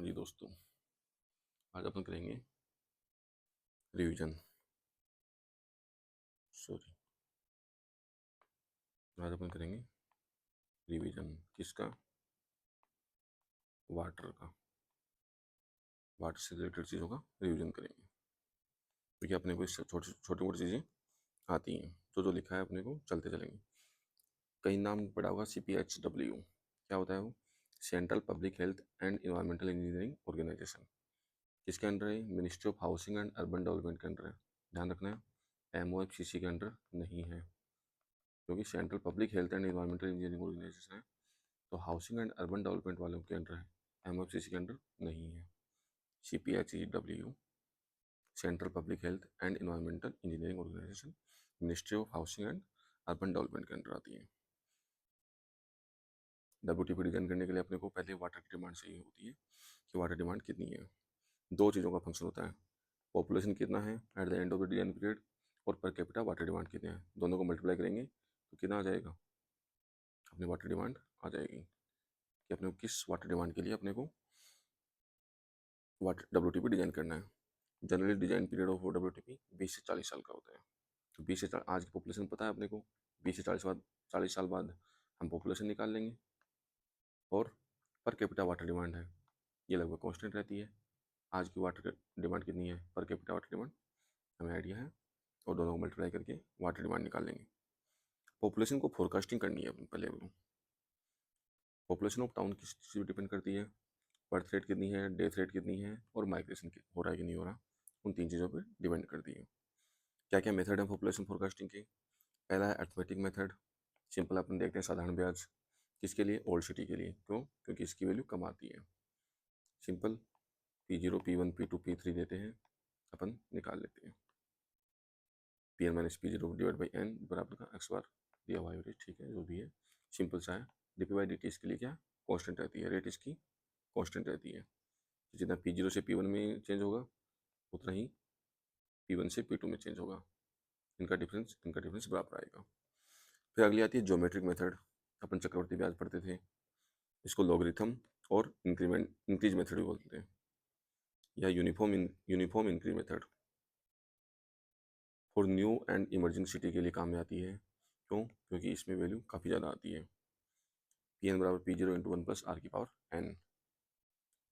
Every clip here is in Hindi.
हाँ जी दोस्तों, आज अपन करेंगे रिवीजन। सॉरी, आज अपन करेंगे रिवीजन किसका? वाटर का। वाटर से रिलेटेड चीज़ों का रिवीजन करेंगे, क्योंकि अपने को इससे छोटी मोटी चीज़ें आती हैं। जो लिखा है अपने को चलते चलेंगे। कहीं नाम पड़ा होगा CPHW। क्या होता है वो? Central public health and environmental engineering organisation. किसके अंडर है? Ministry of housing and urban development के अंडर है। ध्यान रखना है, MOFCC के अंडर नहीं है, क्योंकि central public health and environmental engineering organisation है तो हाउसिंग एंड अर्बन डेवलपमेंट वालों के अंडर है, MOFCC के अंडर नहीं है। CPHEW central public health and environmental engineering organisation ministry of housing and urban development के अंडर आती है। WTP डिजाइन करने के लिए अपने को पहले वाटर की डिमांड चाहिए होती है कि वाटर डिमांड कितनी है। दो चीज़ों का फंक्शन होता है, पॉपुलेशन कितना है at the end of the design period और पर कैपिटा वाटर डिमांड कितने हैं। दोनों को मल्टीप्लाई करेंगे तो कितना आ जाएगा? अपनी वाटर डिमांड आ जाएगी कि अपने को किस वाटर डिमांड के लिए अपने को वाटर WTP डिजाइन करना है। Generally design period of WTP 20 से 40 साल का होता है। तो 20 से आज की पॉपुलेशन पता है अपने को, 20 से 40 साल बाद हम पॉपुलेशन निकाल लेंगे और पर कैपिटा वाटर डिमांड है ये लगभग कांस्टेंट रहती है। आज की वाटर डिमांड कितनी है, पर कैपिटा वाटर डिमांड हमें आइडिया है, और दोनों को मल्टीप्लाई करके वाटर डिमांड निकाल लेंगे। पॉपुलेशन को फोरकास्टिंग करनी है पहले। पॉपुलेशन ऑफ टाउन किस चीज़ पर डिपेंड करती है? बर्थ रेट कितनी है, डेथ रेट कितनी है और माइग्रेशन हो रहा है कि नहीं हो रहा, उन तीन चीज़ों पर डिपेंड करती है। क्या क्या मेथड है पॉपुलेशन फोरकास्टिंग के? पहला है अर्थमेटिक मेथड। सिंपल अपन देखते हैं, साधारण ब्याज। किसके लिए? ओल्ड सिटी के लिए। क्यों? क्योंकि इसकी वैल्यू कम आती है। Simple P0 P1 P2 P3 देते हैं, अपन निकाल लेते हैं। Pn minus P0 divide by n बराबर का x बार दिया हुआ है, ठीक है जो भी है, सिंपल सा है। dp/dt इसके लिए क्या कांस्टेंट रहती है, रेट इसकी कांस्टेंट रहती है। जितना P0 से P1 में चेंज होगा उतना ही P1 से P2 में चेंज होगा, इनका डिफरेंस बराबर आएगा। फिर अगली आती है ज्योमेट्रिक मेथड। अपन चक्रवर्ती ब्याज पढ़ते थे, इसको लॉगरिथम और इंक्रीज मेथड भी बोलते हैं, या uniform increase method. For new and emerging city के लिए काम में आती है। क्यों? क्योंकि इसमें वैल्यू काफ़ी ज़्यादा आती है। Pn बराबर P0 इंटू 1 प्लस r⁴n।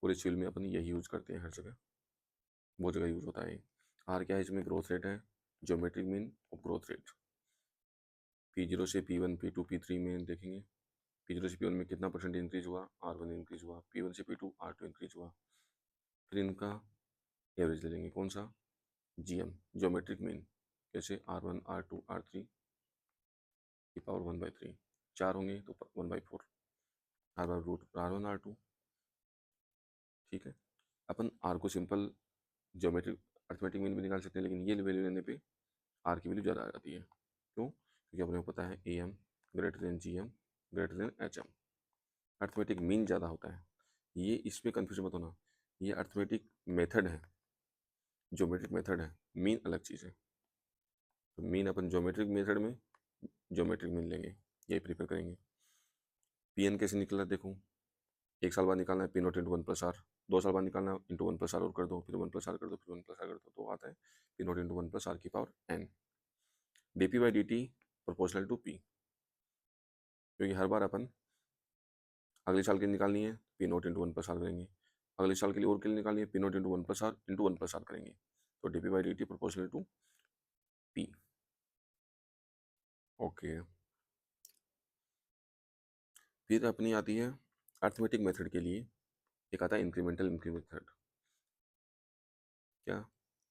पूरे सिविल में अपन यही यूज़ करते हैं, हर जगह बहुत जगह यूज़ होता है। r क्या है इसमें? ग्रोथ रेट है, geometric mean of growth rate. P0 से P1 P2 P3 में देखेंगे, P0 से P1 में कितना परसेंट इंक्रीज हुआ, R1 इंक्रीज हुआ, P1 से P2 R2 इंक्रीज हुआ। फिर इनका एवरेज ले लेंगे, कौन सा? GM, geometric mean. कैसे? R1 R2 R3 की पावर 1/3, 4 होंगे तो 1/4, R बार रूट R1 R2। ठीक है, अपन R को सिंपल ज्योमेट्रिक अर्थमेटिक मीन भी निकाल सकते हैं, लेकिन ये वैल्यू लेने पे R की वैल्यू ज़्यादा आ जाती है। क्यों? क्योंकि अपने को पता है AM greater than GM greater than HM। Arithmetic mean ज़्यादा होता है, ये इसमें कन्फ्यूजन मत होना, ये अर्थमेटिक मेथड है, ज्योमेट्रिक मेथड है, मीन अलग चीज़ है। तो मीन अपन ज्योमेट्रिक मेथड में ज्योमेट्रिक मीन लेंगे, यही प्रीफर करेंगे। Pn कैसे निकला देखो, एक साल बाद निकालना है P0 इंटू 1 प्लस आर, 2 साल बाद निकालना है इंटू 1 प्लस आर और कर दो, फिर 1 प्लस आर कर दो, फिर 1 प्लस आर कर दो, तो आता है P0 इंटू 1 प्लस आर की power n। dp/dt proportional to P, क्योंकि हर बार अपन अगले साल के लिए निकालनी है P0 इंटू 1 प्लस आर करेंगे, अगले साल के लिए और के लिए निकालनी है P0 into 1 plus R into 1 plus R करेंगे, तो dp/dt proportional to P। Okay, फिर अपनी आती है अर्थमेटिक मेथड के लिए एक आता है इंक्रीमेंटल इंक्रीज मेथड। क्या?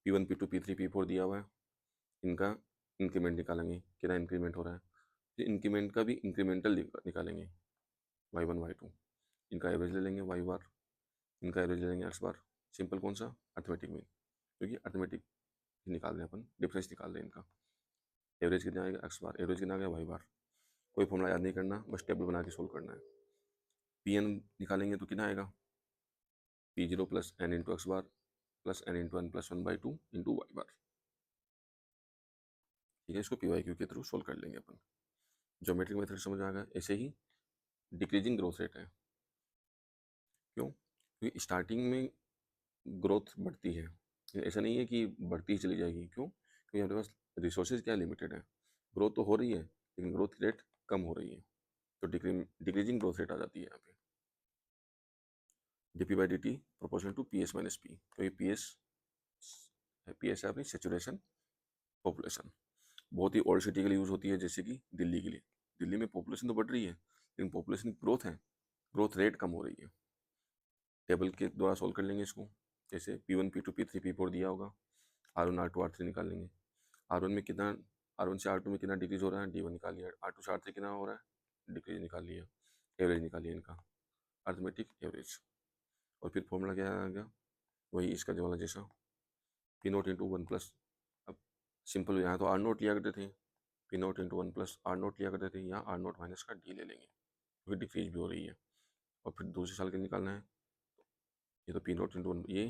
P1 P2 P3 P4 दिया हुआ है, इनका इंक्रीमेंट निकालेंगे, कितना इंक्रीमेंट हो रहा है, फिर इंक्रीमेंट का भी इंक्रीमेंटल निकालेंगे, y1 y2, इनका एवरेज ले लेंगे y बार, इनका एवरेज ले लेंगे x बार। सिंपल कौन सा? अर्थमेटिक मीन, क्योंकि अर्थमेटिक निकाल रहे हैं अपन, डिफरेंस निकाल रहे हैं इनका। एवरेज कितना आएगा? x बार, एवरेज कितना आ गया? y बार। कोई फॉर्मूला याद नहीं करना, बस टेबल बना के सोल्व करना है। Pn निकालेंगे तो कितना आएगा? P0 plus n into X bar plus n into n plus 1/2 into y bar. ठीक है, इसको PYQ के थ्रू सोल्व कर लेंगे अपन। ज्योमेट्रिक मेथड समझ आ गया। ऐसे ही डिक्रीजिंग ग्रोथ रेट है। क्यों? क्योंकि स्टार्टिंग में ग्रोथ बढ़ती है, ऐसा नहीं है कि बढ़ती ही चली जाएगी। क्यों? क्योंकि हमारे पास रिसोर्सेज क्या लिमिटेड है, ग्रोथ तो हो रही है लेकिन ग्रोथ रेट कम हो रही है, तो डिक्रीजिंग ग्रोथ रेट आ जाती है यहाँ पे। DP by D T proportional to P S minus P, तो ये पी एस है अपनी सेचुरेशन पॉपुलेशन। बहुत ही ओल्ड सिटी के लिए यूज़ होती है, जैसे कि दिल्ली के लिए। दिल्ली में पॉपुलेशन तो बढ़ रही है लेकिन पॉपुलेशन ग्रोथ है, ग्रोथ रेट कम हो रही है। टेबल के द्वारा सॉल्व कर लेंगे इसको, जैसे P1 P2 P3 P4 दिया होगा, R1 R2 R3 निकाल लेंगे। R1 में कितना, R1 से R2 में कितना डिक्रीज हो रहा है, D1 निकाल लिया। R2 से R3 कितना हो रहा है, डिक्रीज निकाल लिया। एवरेज निकालिए इनका, अर्थमेटिक एवरेज। और फिर फॉर्मूला क्या आ गया, वही इसका जो वाला जैसा, P नोट इंटू 1 प्लस, अब सिंपल यहाँ तो R नोट लिया करते थे, P note into 1 plus R note लिया करते थे, यहाँ R नोट माइनस का D ले लेंगे क्योंकि डिक्रीज भी हो रही है। और फिर दूसरे साल के निकालना है, ये तो P नोट इंटू 1 ये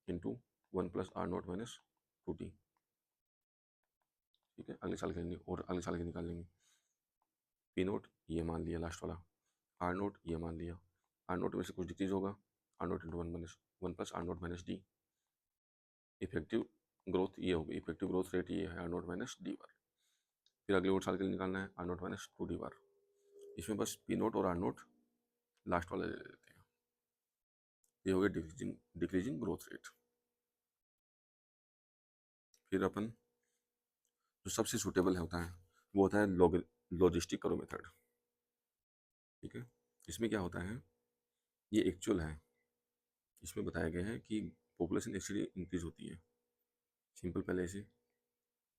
into 1 plus R note minus 2D, ठीक है। अगले साल के लिए और अगले साल के निकाल लेंगे। P नोट ये मान लिया लास्ट वाला, R नोट ये मान लिया, R नोट में से कुछ डिक्रीज होगा, R note into 1 plus R note minus D। Effective growth ये होगी, इफेक्टिव ग्रोथ रेट ये है R नोट माइनस D बार। फिर अगले और साल के लिए निकालना है R नोट माइनस 2D बार। इसमें बस P नोट और R नोट लास्ट वाला ले लेते हैं। ये हो गया डिक्रीजिंग ग्रोथ रेट। फिर अपन जो सबसे सूटेबल होता है वो होता है लॉजिस्टिक करो मेथड, ठीक है। इसमें क्या होता है, ये एक्चुअल है, इसमें बताया गया है कि पॉपुलेशन एक्चुअली इंक्रीज होती है। सिंपल, पहले ऐसे,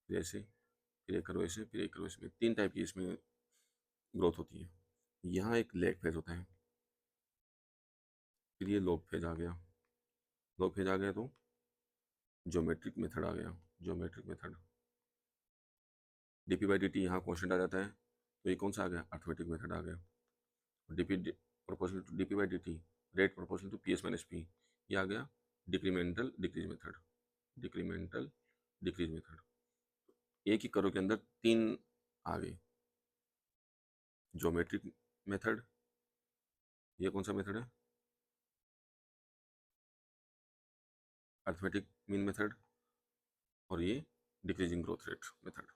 फिर ऐसे, फिर एक करो ऐसे, फिर एक करो ऐसे, 3 टाइप की इसमें ग्रोथ होती है। यहाँ एक लैग फेज होता है, फिर ये लॉग फेज आ गया। लॉग फेज आ गया तो ज्योमेट्रिक मेथड आ गया, geometric method. DP by D T यहाँ कॉन्स्टेंट आ जाता है, तो ये कौन सा आ गया, अर्थमेटिक मेथड आ गया। DP proportional to DP by D T, rate proportional to P S minus P, ये आ गया decremental decrease method, decremental decrease method. एक ही करो के अंदर 3 आ गए। ज्योमेट्रिक मेथड, ये कौन सा मेथड है, अर्थमेटिक मीन मेथड, और ये डिक्रीजिंग ग्रोथ रेट मेथड।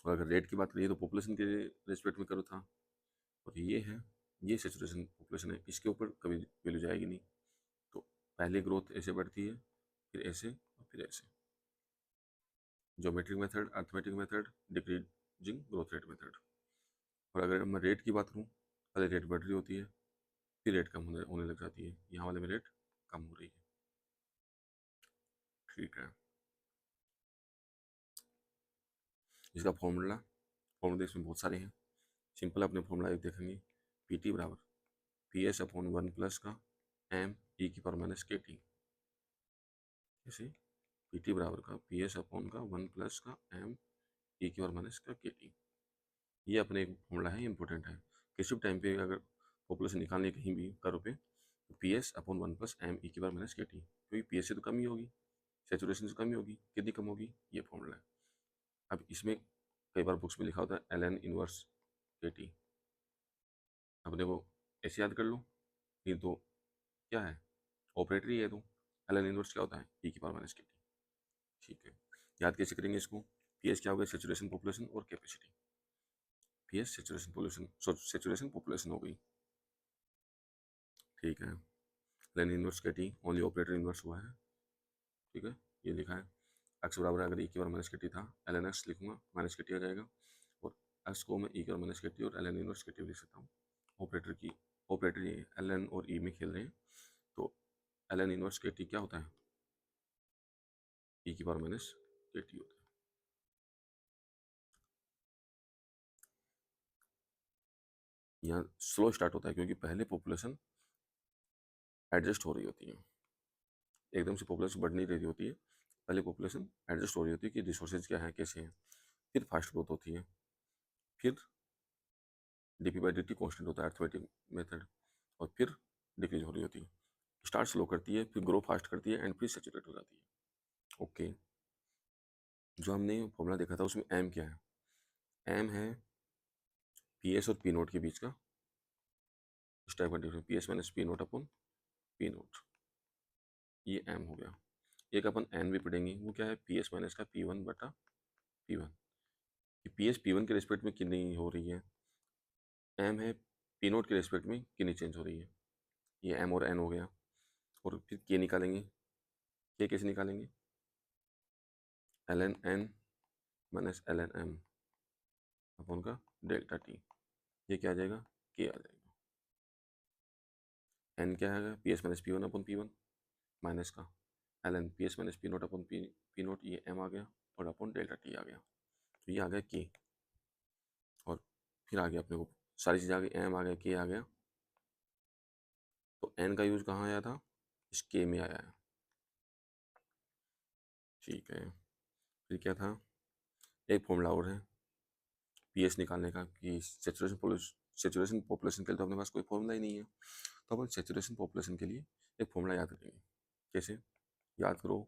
और अगर रेट की बात करिए तो पॉपुलेशन के रेस्पेक्ट में करो था, और ये है, ये सेचुरेशन पॉपुलेशन है, इसके ऊपर कभी वैल्यू जाएगी नहीं। तो पहले ग्रोथ ऐसे बढ़ती है, फिर ऐसे और फिर ऐसे। Geometric method, arithmetic method, decreasing growth rate method. और अगर मैं रेट की बात करूँ, पहले रेट बढ़ रही होती है, फिर रेट कम होने लग जाती है, यहाँ वाले में रेट कम हो रही है, ठीक है। इसका फॉर्मूला इसमें बहुत सारे हैं। सिंपल अपने फॉर्मूला एक देखेंगे, पी टी बराबर पी एस अपॉन 1 प्लस का एम ई की पावर माइनस के टी, जैसे पी टी बराबर का पी एस अपॉन का 1 प्लस का एम ई की पावर माइनस का के टी। ये अपने एक फॉर्मूला है, इंपॉर्टेंट है। किसी भी टाइम पे अगर पॉपुलेशन निकालनी है कहीं भी करो पे, तो P S upon 1 plus M E की पावर माइनस के टी, क्योंकि पी एस से तो कम ही होगी, सेचुरेशन से कम ही होगी, कितनी कम होगी, ये फॉर्मूला है। अब इसमें कई बार बुक्स में लिखा होता है एल एन इनवर्स के टी, अपने वो ऐसे याद कर लो, ये तो क्या है, ऑपरेटर ही है, तो एल एन इनवर्स क्या होता है, ई की पावर माइनस के टी, ठीक है। याद कैसे करेंगे इसको, पी एस क्या होगा, सेचुरेशन पॉपुलेशन और capacity, P S saturation population, saturation population हो गई, ठीक है। एल एन इनवर्स के टी ओनली ऑपरेटर इनवर्स हुआ है, ठीक है, ये लिखा है। एक्स बराबर अगर ई की पावर माइनस के टी था, एल एन एक्स लिखूंगा, माइनस के टी आ जाएगा, और एक्स को मैं ई की पावर माइनस के टी और एल एन इनवर्स के टी लिख सकता हूँ। ऑपरेटर ये एल एन और ई में खेल रहे हैं, तो एल एन इनवर्स के टी क्या होता है, ई की पावर माइनस के टी होता है। यहाँ स्लो स्टार्ट होता है क्योंकि पहले पॉपुलेशन एडजस्ट हो रही होती है, एकदम से पॉपुलेशन बढ़ नहीं रही होती है, पहले पॉपुलेशन एडजस्ट हो रही होती है कि रिसोर्सेज क्या है, कैसे हैं, फिर फास्ट ग्रोथ होती है, फिर DP by D T constant होता है अर्थमेटिक मेथड, और फिर डिक्रीज हो रही होती है, स्टार्ट स्लो करती है, फिर ग्रो फास्ट करती है, एंड फिर सेचुरेट हो जाती है। ओके, जो हमने फॉर्मूला देखा था उसमें एम क्या है, एम है पी एस और पी नोट के बीच का उस टाइप का difference P S minus P naught अपन पी नोट, ये एम हो गया। एक अपन एन भी पढ़ेंगे, वो क्या है पी एस माइनस का पी वन बटा P one. P S P one के रिस्पेक्ट में कितनी हो रही है, एम है पी नोट के रिस्पेक्ट में कितनी चेंज हो रही है, ये एम और एन हो गया। और फिर के निकालेंगे, के कैसे निकालेंगे, L N N minus L N M अपन का डेल्टा टी, ये क्या आ जाएगा के आ जाएगा। एन क्या आएगा P S minus P one अपन पी वन माइनस का L N P S minus P naught अपन पी नोट, ये एम आ गया और अपन डेल्टा टी आ गया, तो ये आ गया के। और फिर आ गया अपने को सारी चीज़ आ गई, एम आ गया के आ गया। तो एन का यूज कहाँ आया था, इस के में आया है, ठीक है। फिर क्या था, एक फॉर्मूला और है पी एस निकालने का कि सेचुरेशन पॉपुलेशन के लिए तो अपने पास कोई फॉर्मूला ही नहीं है, तो अपन सेचुरेशन पॉपुलेशन के लिए एक फॉर्मूला याद रखेंगे। कैसे याद करो,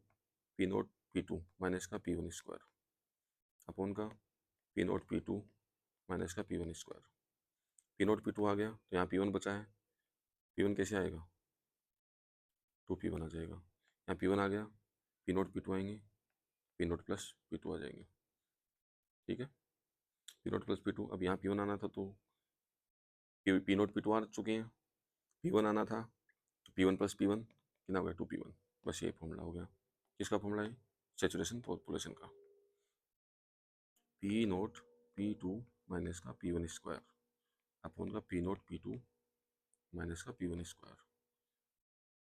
P note P two minus का पी वन स्क्वायर अपन का P note P two minus का P one square. P note P two आ गया तो यहाँ पी वन बचा है, पी वन कैसे आएगा, टू पी वन आ जाएगा। यहाँ पी वन आ गया, पी नोट पी टू आएंगे, P note plus P two आ जाएंगे, ठीक है। P note plus P two, अब यहाँ पी वन आना था तो पी नोट पी टू आ चुके हैं, पी वन आना था तो P one plus P one कितना हो गया टू पी वन, बस ये फॉर्मूला हो गया। किसका फॉर्मूला है, सेचुरेशन पॉपुलेशन का, P note P two minus का पी वन स्क्वायर अपन का P note P two minus का P one square.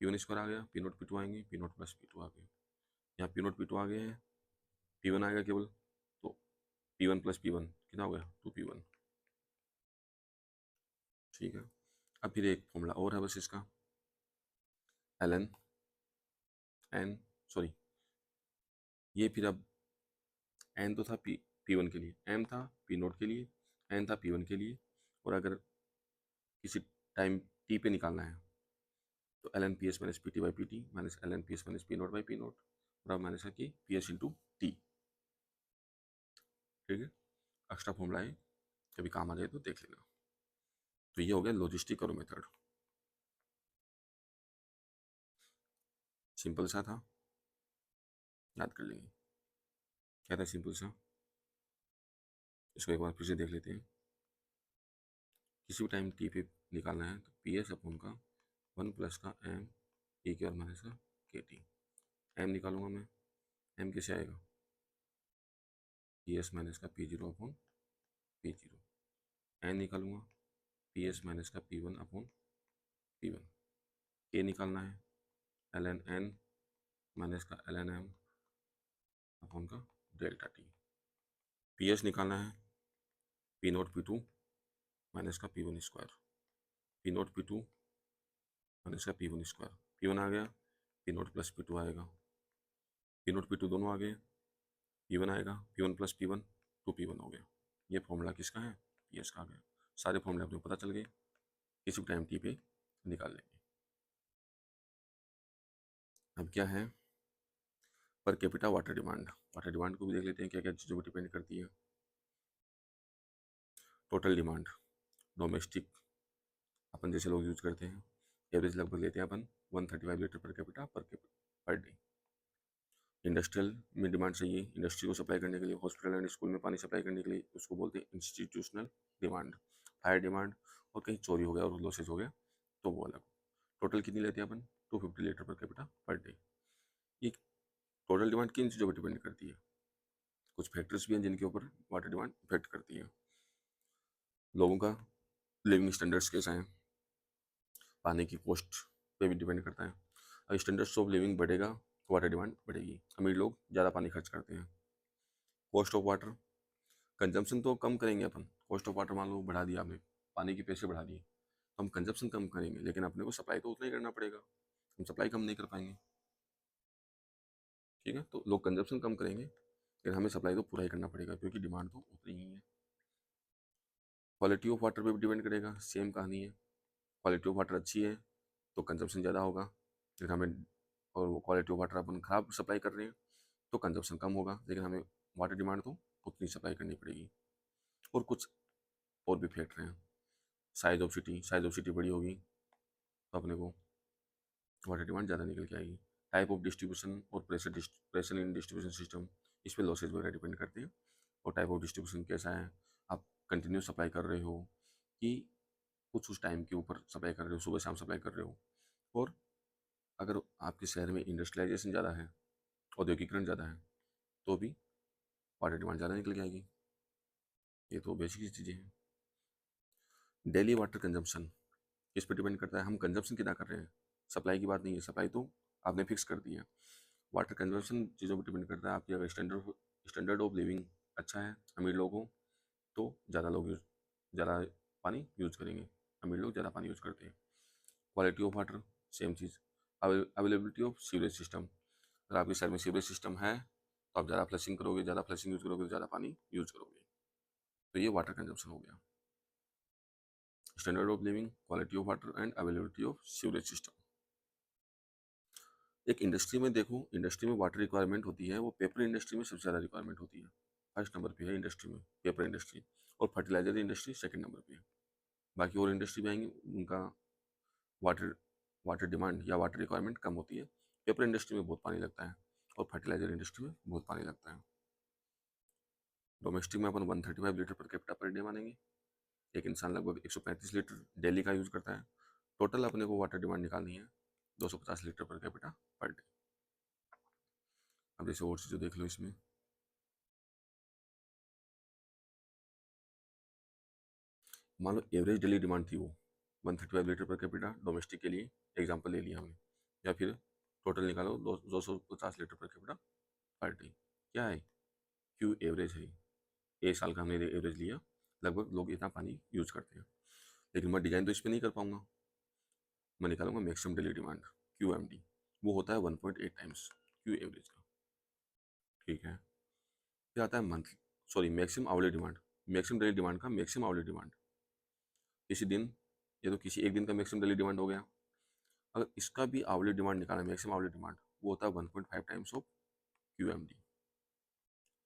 P one square आ गया, पी नोट पी टू आएंगे, P note plus P two आ गए, यहाँ पी नोट पी टू आ गए हैं, पी वन आएगा केवल, तो P one plus P one कितना हो गया टू पी वन, ठीक है। अब फिर एक फॉर्मूला और है बस इसका, एल एन एन सॉरी ये फिर अब एन तो था पी वन के लिए, एम था पी नोट के लिए, एन था पी वन के लिए, और अगर किसी टाइम टी पे निकालना है तो L N P S minus P T by P T minus L N P S minus P naught by P naught, और अब माइनस है कि पी एस इंटू टी, ठीक है। एक्स्ट्रा फॉर्मूला है, कभी काम आ जाए तो देख लेना। तो ये हो गया लॉजिस्टिक और मेथड, सिंपल सा था, याद कर लेंगे क्या था सिंपल सा। इसको एक बार फिर से देख लेते हैं, किसी भी टाइम टी पे निकालना है तो पी एस अपन का वन प्लस का एम ए के और माइनस का के टी, एम निकालूंगा मैं, एम कैसे आएगा पी एस माइनस का P zero upon P zero, N निकालूंगा पी एस माइनस का P one upon P one, K निकालना है एल एन एन माइनस का एल एन एम अपॉन का डेल्टा टी, पी एस निकालना है P note P two minus का P one square, P note P two minus का P one square, P one आ गया, P note plus P to आएगा, पी नोट पी टू दोनों आ गए, पी वन आएगा, P one plus P one two P one हो गया। ये फॉर्मूला किसका है, पी एस का आ गया। सारे फॉर्मूले अपने पता चल गए, किसी भी टाइम टी पे निकाल लेंगे। अब क्या है, per capita water demand, water demand को भी देख लेते हैं क्या क्या चीज़ों पर डिपेंड करती है। टोटल डिमांड, डोमेस्टिक अपन जैसे लोग यूज करते हैं, एवरेज लगभग लेते हैं अपन 135 litre per capita per day. Industrial में डिमांड चाहिए, इंडस्ट्री को सप्लाई करने के लिए, हॉस्पिटल एंड स्कूल में पानी सप्लाई करने के लिए, उसको बोलते हैं इंस्टीट्यूशनल डिमांड। फायर डिमांड, और कहीं चोरी हो गया और लॉसेज हो गया तो वो अलग। टोटल कितनी लेते हैं अपन 250 litre per capita per day. ये टोटल डिमांड किन चीज़ों पर डिपेंड करती है, कुछ फैक्टर्स भी हैं जिनके ऊपर वाटर डिमांड इफेक्ट करती है। लोगों का लिविंग स्टैंडर्ड्स कैसा है, पानी की कॉस्ट पे भी डिपेंड करता है। अगर स्टैंडर्ड्स ऑफ लिविंग बढ़ेगा तो वाटर डिमांड बढ़ेगी, अमीर लोग ज़्यादा पानी खर्च करते हैं। कॉस्ट ऑफ वाटर, कंजम्पशन तो कम करेंगे अपन, कॉस्ट ऑफ वाटर मान लो बढ़ा दिया आपने, पानी के पैसे बढ़ा दिए तो हम कंजम्पशन कम करेंगे, लेकिन अपने को सप्लाई तो उतना ही करना पड़ेगा, हम सप्लाई कम नहीं कर पाएंगे, ठीक है। तो लोग कंजम्पशन कम करेंगे लेकिन हमें सप्लाई तो पूरा ही करना पड़ेगा क्योंकि डिमांड तो उतनी ही है। क्वालिटी ऑफ वाटर पे भी डिपेंड करेगा, सेम कहानी है। क्वालिटी ऑफ वाटर अच्छी है तो कंजम्पशन ज़्यादा होगा, लेकिन हमें और वो क्वालिटी ऑफ वाटर अपन ख़राब सप्लाई कर रहे हैं तो कंजम्पशन कम होगा, लेकिन हमें वाटर डिमांड तो उतनी सप्लाई करनी पड़ेगी। और कुछ और भी फैक्टर हैं, साइज ऑफ सिटी बड़ी होगी तो अपने को वाटर डिमांड ज़्यादा निकल के आएगी। टाइप ऑफ डिस्ट्रीब्यूशन और प्रेशर इन डिस्ट्रीब्यूशन सिस्टम, इस पर लॉसेज वगैरह डिपेंड करते हैं। और टाइप ऑफ डिस्ट्रीब्यूशन कैसा है, आप कंटिन्यू सप्लाई कर रहे हो कि कुछ उस टाइम के ऊपर सप्लाई कर रहे हो, सुबह शाम सप्लाई कर रहे हो। और अगर आपके शहर में इंडस्ट्रियलाइजेशन ज़्यादा है, औद्योगिकरण ज़्यादा है, तो भी वाटर डिमांड ज़्यादा निकल के आएगी। ये तो बेसिक चीज़ें हैं। डेली वाटर कंजम्पशन किस पर डिपेंड करता है, हम कंजम्पशन कितना कर रहे हैं, सप्लाई की बात नहीं है, सप्लाई तो आपने फिक्स कर दी है। वाटर कंजम्पशन चीज़ों पर डिपेंड करता है। आपकी अगर स्टैंडर्ड ऑफ लिविंग अच्छा है, अमीर लोग हो, तो ज़्यादा पानी यूज़ करेंगे। अमीर लोग ज़्यादा पानी यूज़ करते हैं। Quality of water same cheese. Availability of sewerage system, अगर आपके शहर में सीवरेज सिस्टम है तो आप ज़्यादा फ्लशिंग करोगे, ज़्यादा फ्लशिंग यूज़ करोगे तो ज़्यादा पानी यूज़ करोगे। तो ये वाटर कंजम्पशन हो गया। Standard of living, quality of water and availability of sewerage system. एक इंडस्ट्री में देखो, इंडस्ट्री में वाटर रिक्वायरमेंट होती है, वो पेपर इंडस्ट्री में सबसे ज़्यादा रिक्वायरमेंट होती है। फर्स्ट नंबर पे है इंडस्ट्री में पेपर इंडस्ट्री, और फर्टिलाइजर इंडस्ट्री सेकंड नंबर पे है। बाकी और इंडस्ट्री भी आएंगी, उनका वाटर वाटर डिमांड या वाटर रिक्वायरमेंट कम होती है। पेपर इंडस्ट्री में बहुत पानी लगता है और फर्टिलाइजर इंडस्ट्री में बहुत पानी लगता है। डोमेस्टिक में अपन 135 litre per capita per day मानेंगे। एक इंसान लगभग 135 लीटर डेली का यूज़ करता है। टोटल अपने को वाटर डिमांड निकालनी है 250 litre per capita per day. अब जैसे और चीज़ें देख लो इसमें, मान लो एवरेज डेली डिमांड थी वो 135 लीटर पर कैपिटा डोमेस्टिक के लिए, एग्जांपल ले लिया हमने, या फिर टोटल निकालो 250 litre per capita per day. क्या है, क्यू एवरेज है, एक साल का हमने एवरेज लिया, लगभग लोग इतना पानी यूज करते हैं। लेकिन मैं डिजाइन तो इस पर नहीं कर पाऊंगा, मैं निकालूंगा maximum daily demand Q M D, वो होता है 1.8 टाइम्स क्यू एवरेज का। ठीक है, फिर आता है monthly, sorry maximum hourly demand, maximum daily demand का मैक्सिमम आवली डिमांड। किसी दिन, ये तो किसी एक दिन का मैक्सिमम डेली डिमांड हो गया। अगर इसका भी आवली डिमांड निकालना, मैक्सिमम आवली डिमांड, वो होता है 1.5 times of Q M D.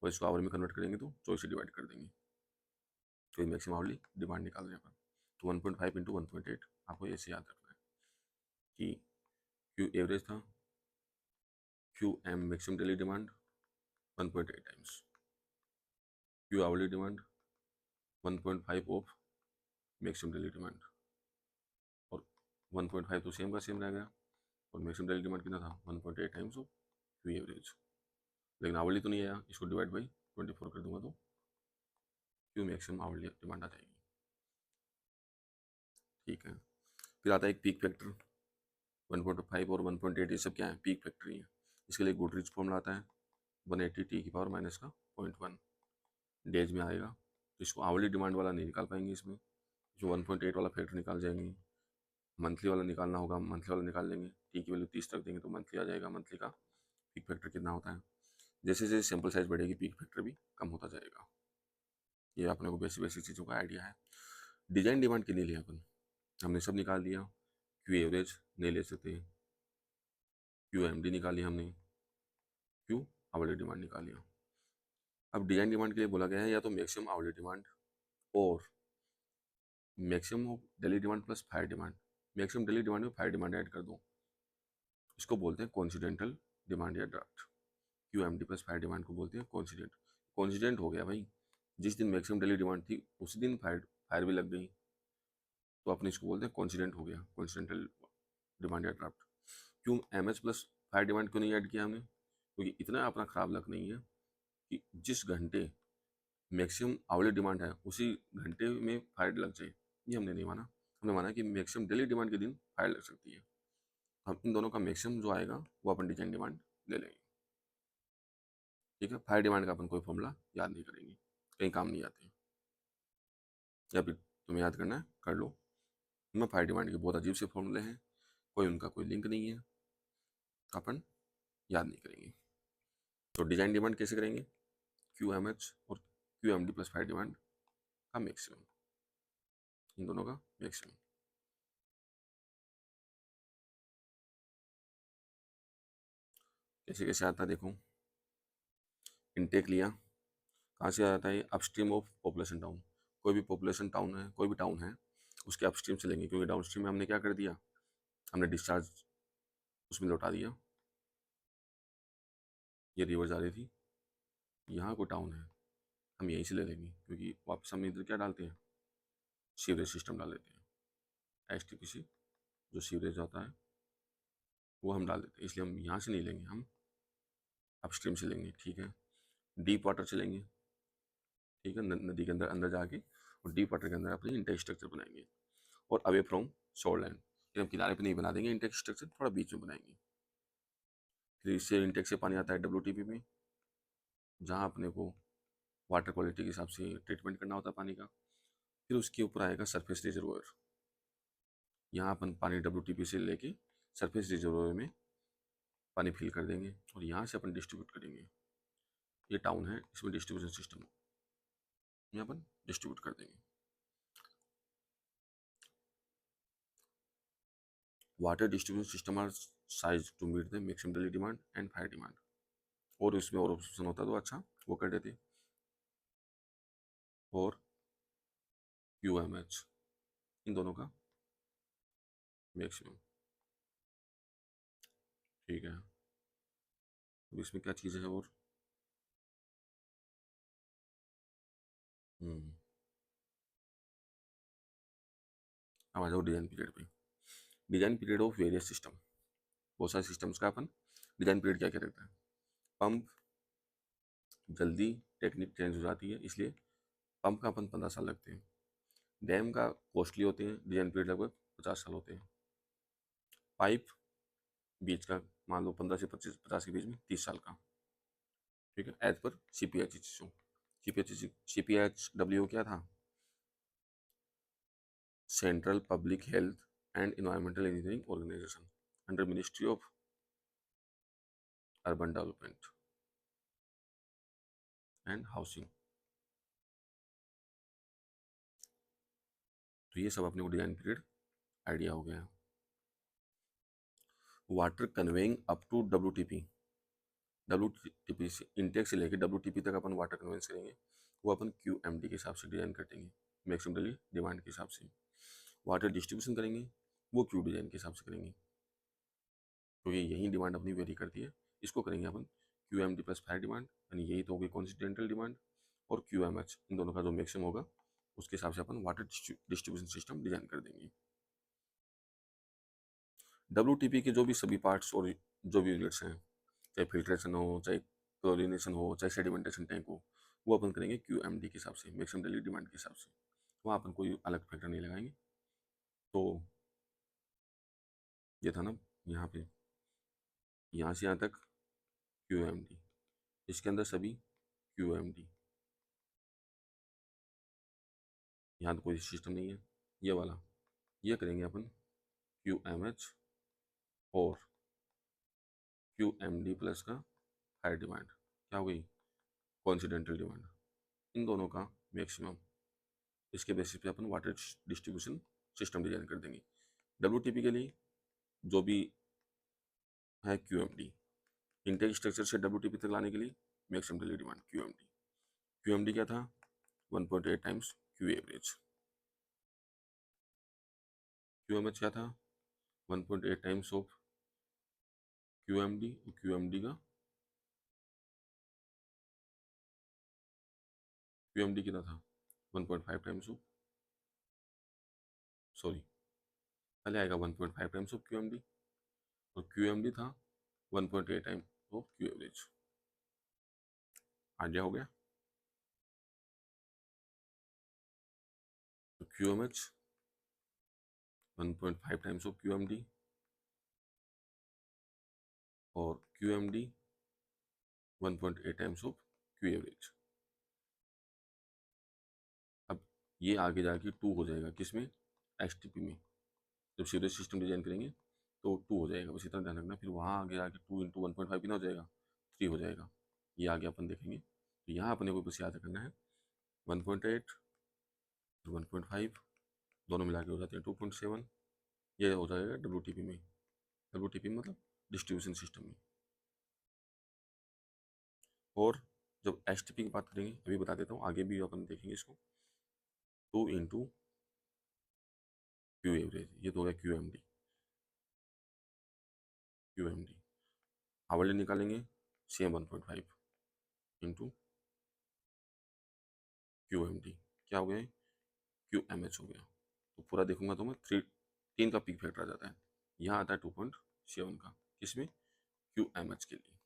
और इसको आवर में कन्वर्ट करेंगे तो 24 से डिवाइड कर देंगे, तो ये मैक्सिमम आवली डिमांड निकाल रहे हैं अपन। तो 1.5 इंटू 1.8 आपको ऐसे याद रखना है कि क्यू एवरेज था, Q M maximum daily demand 1.8 times, Q hourly demand 1.5 of maximum daily demand, और 1.5 तो सेम का सेम रह गया, और मैक्सिमम डेली डिमांड कितना था 1.8 टाइम्स ऑफ क्यू एवरेज। लेकिन आवली तो नहीं आया, इसको डिवाइड बाई 24 कर दूंगा तो क्यू मैक्सिमम आवली डिमांड आ जाएगी। ठीक है, फिर आता है एक पीक फैक्टर। 1.5 और 1.8 ये सब क्या है, पीक फैक्टर ही है। इसके लिए गुडरिच फॉर्मूला आता है 180 टी की पावर माइनस का 0.1 डेज में आएगा। तो इसको आवली डिमांड वाला नहीं निकाल पाएंगे, इसमें जो 1.8 वाला फैक्टर निकाल जाएंगे। मंथली वाला निकालना होगा, मंथली वाला निकाल लेंगे, टी की वैल्यू 30 रख देंगे तो मंथली आ जाएगा, मंथली का पीक फैक्टर कितना होता है। जैसे जैसे सैम्पल साइज बढ़ेगी पीक फैक्टर भी कम होता जाएगा। ये अपने को बेसिक बेसिक चीज़ों का आइडिया है। डिजाइन डिमांड के लिए लिया अपन, हमने सब निकाल दिया। क्यू एवरेज नहीं ले सकते, क्यू एम डी निकाली हमने, क्यू आवली डिमांड निकाल लिया। अब डिजाइन डिमांड के लिए बोला गया है या तो मैक्सिमम आवली डिमांड और maximum daily demand plus fire demand. Maximum daily demand में फायर डिमांड ऐड कर दो, इसको बोलते हैं कॉन्सिडेंटल डिमांड या draft. Q M D plus fire demand को बोलते हैं कॉन्सिडेंट। कॉन्सिडेंट हो गया भाई, जिस दिन मैक्सिमम डेली डिमांड थी उसी दिन फायर फायर भी लग गई, तो अपने इसको बोलते हैं कॉन्सिडेंट हो गया, कॉन्सिडेंटल डिमांड या draft. Q M H plus fire demand क्यों नहीं ऐड किया हमने, क्योंकि इतना अपना खराब लक नहीं है कि जिस घंटे मैक्सिमम आवली डिमांड है उसी घंटे में फायर लग जाए। ये हमने नहीं माना, हमने माना कि मैक्सिमम डेली डिमांड के दिन फायर लग सकती है। हम इन दोनों का मैक्सिमम जो आएगा वो अपन डिजाइन डिमांड ले लेंगे। ठीक है, फायर डिमांड का अपन कोई फॉर्मूला याद नहीं करेंगे, कहीं काम नहीं आते, या फिर तुम्हें याद करना है कर लो। मैं फायर डिमांड के बहुत अजीब से फॉर्मूले हैं, कोई उनका कोई लिंक नहीं है, अपन याद नहीं करेंगे। तो डिजाइन डिमांड कैसे करेंगे, क्यू एम एच और Q M D plus fire demand का मैक्सिमम, इन दोनों का मैक्सिमम। कैसे कैसे आता है देखो, इनटेक लिया, कहाँ से आता है, अपस्ट्रीम ऑफ पॉपुलेशन टाउन। कोई भी पॉपुलेशन टाउन है, कोई भी टाउन है उसके अपस्ट्रीम से लेंगे, क्योंकि डाउनस्ट्रीम में हमने क्या कर दिया, हमने डिस्चार्ज उसमें लौटा दिया, ये रिवर जा रही थी, यहाँ को टाउन है, हम यहीं से ले लेंगे क्योंकि वापस हम इधर क्या डालते हैं, सीवरेज सिस्टम डाल देते हैं, STPC जो सीवरेज होता है वो हम डाल देते हैं, इसलिए हम यहाँ से नहीं लेंगे, हम अपस्ट्रीम से लेंगे, ठीक है। डीप वाटर से लेंगे, ठीक है, नदी के अंदर अंदर जाके और डीप वाटर के अंदर अपनी इंटेक स्ट्रक्चर बनाएंगे और अवे फ्रॉम शोर लाइन, फिर हम किनारे पे नहीं बना देंगे इंटेक स्ट्रक्चर, थोड़ा बीच में बनाएंगे। फिर इससे इंटेक से पानी आता है WTP में, जहाँ अपने को वाटर क्वालिटी के हिसाब से ट्रीटमेंट करना होता है पानी का। फिर उसके ऊपर आएगा सरफेस रिजर्वोयर, यहाँ अपन पानी WTP से लेके सरफेस रिजर्वोयर में पानी फिल कर देंगे और यहाँ से अपन डिस्ट्रीब्यूट करेंगे। ये टाउन है, इसमें डिस्ट्रीब्यूशन सिस्टम यहाँ अपन डिस्ट्रीब्यूट कर देंगे। Water distribution system are size to meet the maximum daily demand and fire demand, और इसमें और ऑप्शन होता तो अच्छा वो कर देते। और QMH इन दोनों का मैक्सिमम, ठीक है। अब इसमें क्या चीज़ है और अब आ जाओ डिज़ाइन पीरियड पे। Design period of various system, बहुत सारे सिस्टम्स का अपन डिज़ाइन पीरियड क्या क्या रहता है। पंप जल्दी टेक्निक चेंज हो जाती है, इसलिए पंप का अपन 15 साल लगते हैं। डैम का कॉस्टली होते हैं, डिज़ाइन पीरियड लगभग 50 साल होते हैं। पाइप बीच का मान लो 15 से 50 के बीच में 30 साल का, ठीक है, एज पर CPHW क्या था, central public health and environmental engineering organisation under ministry of urban development and housing. तो ये सब अपने को डिजाइन पीरियड आइडिया हो गया। Water conveying up to WTP से इंटेक से लेकर WTP तक अपन वाटर कन्वेंस करेंगे, वो अपन QMD के हिसाब से डिजाइन कर देंगे, मैक्सिमम डेली डिमांड के हिसाब से। वाटर डिस्ट्रीब्यूशन करेंगे वो Q डिजाइन के हिसाब से करेंगे, क्योंकि यही डिमांड अपनी वेरी करती है। इसको करेंगे अपन QMD प्लस फायर डिमांड, यानी यही तो होगी कॉन्सिडेंटल डिमांड, और QMH इन दोनों का जो मैक्सिमम होगा उसके हिसाब से अपन वाटर डिस्ट्रीब्यूशन सिस्टम डिजाइन कर देंगे। WTP के जो भी सभी पार्ट्स और जो भी यूनिट्स हैं, चाहे फिल्ट्रेशन हो, चाहे क्लोरिनेशन हो, चाहे सेडिमेंटेशन टैंक हो, वो अपन करेंगे QMD के हिसाब से, मैक्सिमम डेली डिमांड के हिसाब से। वहाँ अपन कोई अलग फैक्टर नहीं लगाएंगे। तो ये था ना यहाँ पे, यहाँ से यहाँ तक QMD, इसके अंदर सभी QMD, यहाँ तो कोई सिस्टम नहीं है। ये वाला ये करेंगे अपन QMH और QMD प्लस का हायर डिमांड, क्या हो गई, कॉन्सिडेंटल डिमांड, इन दोनों का मैक्सिमम। इसके बेसिस पे अपन वाटर डिस्ट्रीब्यूशन सिस्टम डिजाइन कर देंगे। WTP के लिए जो भी है QMD, इंटेक स्ट्रक्चर से WTP तक लाने के लिए मैक्सिमम डेली डिमांड QMD क्या था, 1.8 टाइम्स Q एवरेज। QMH क्या था, 1.8 टाइम्स ऑफ QMD, QMD का QMD कितना था, 1.5 टाइम्स ऑफ, सॉरी पहले आएगा 1.5 टाइम्स ऑफ QMD, और QMD था 1.8 time of Q average. Idea हो गया। तो QMH 1.5 टाइम्स ऑफ QMD और QMD 1.8 times of Q average. अब ये आगे जाके 2 हो जाएगा, किसमें, STP में। जब सीवरेज सिस्टम डिजाइन करेंगे तो 2 हो जाएगा, बस इतना ध्यान रखना। फिर वहाँ आगे जाके 2 इंटू 1.5 कितना हो जाएगा, 3 हो जाएगा। ये आगे अपन देखेंगे। तो यहाँ अपने को बस याद करना है 1.8 और 1.5 दोनों मिला के हो जाते हैं 2.7। ये हो जाएगा WTP में, WTP मतलब डिस्ट्रीब्यूशन सिस्टम में। और जब STP की बात करेंगे, अभी बता देता हूँ, आगे भी अपन देखेंगे इसको, 2 इंटू Q एवरेज, ये तो हो गया QMD। Q M D. Hourly निकालेंगे C M 1.5 into Q M D, क्या हो गया क्यू एम एच हो गया। तो पूरा देखूंगा तो मैं 3 का पीक फैक्टर आ जाता है, यहाँ आता है 2.7 का, किसमें क्यू एम एच के लिए।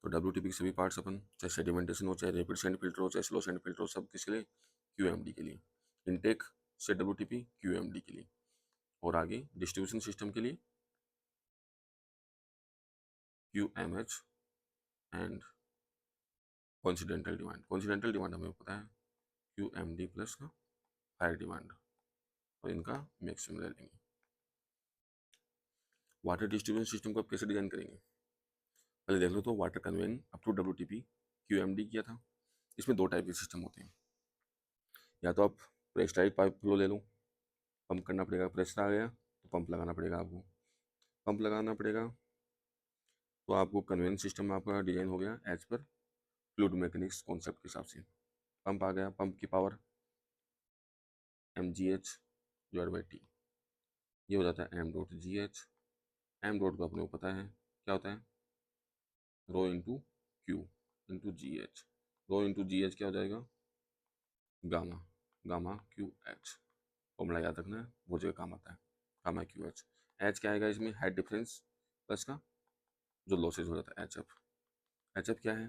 तो डब्ल्यू टी पी के सभी पार्ट्स अपन, चाहे सेडिमेंटेशन हो, चाहे रैपिड सैंड फिल्टर हो, चाहे स्लो सैंड फिल्टर हो, सब किसके लिए क्यू एम डी के लिए। इनटेक से W T P Q M D के लिए, और आगे डिस्ट्रीब्यूशन सिस्टम के लिए Q M H and coincidental demand. Coincidental demand हमें पता है क्यू एम डी प्लस का फायर डिमांड, और इनका मैक्सिमम ले लेंगे। वाटर डिस्ट्रीब्यूशन सिस्टम को आप कैसे डिजाइन करेंगे, पहले देख लो। तो water conveyance up to W T P Q M D किया था। इसमें 2 टाइप के सिस्टम होते हैं, या तो आप प्रेशराइज पाइप फ्लो ले लो, पंप करना पड़ेगा, प्रेशर आ गया तो पंप लगाना पड़ेगा आपको, पंप लगाना पड़ेगा। तो आपको कन्वेन सिस्टम आपका डिजाइन हो गया as per fluid mechanics concept के हिसाब से। पंप आ गया, पंप की power M G H divide by T, ये हो जाता है M dot G H. M dot को अपने को पता है क्या होता है, rho into Q into G H. Rho into G H क्या हो जाएगा, gamma, gamma Q H. Formula याद रखना है, वो जगह काम आता है, गामा क्यू एच। एच क्या आएगा इसमें, हाइट डिफरेंस प्लस का जो लॉसेज हो जाता है एच एफ। एच एफ क्या है,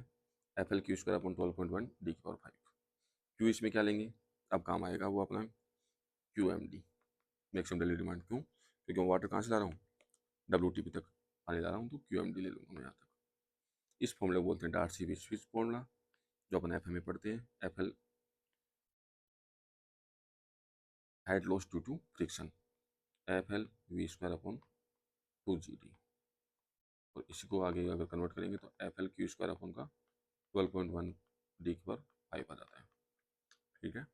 F L Q square upon 12.1 D की पावर 5। क्यू इसमें क्या लेंगे, अब काम आएगा वो अपना Q M D, maximum daily demand. क्यों, क्योंकि मैं वाटर कहाँ से ला रहा हूँ, डब्ल्यू टी पी तक पानी ला रहा हूँ, तो क्यू एम डी ले लूँगा मैं यहाँ तक। इस फॉर्मूले को बोलते हैं डार्सी विस्विच फॉर्मूला, जो अपन एफ में पढ़ते हैं। F L height loss due to friction, F L V square upon 2 G D. और इसी को आगे अगर कन्वर्ट करेंगे तो F L Q square upon का 12.1 डी की पावर 5 आ जाता है। ठीक है,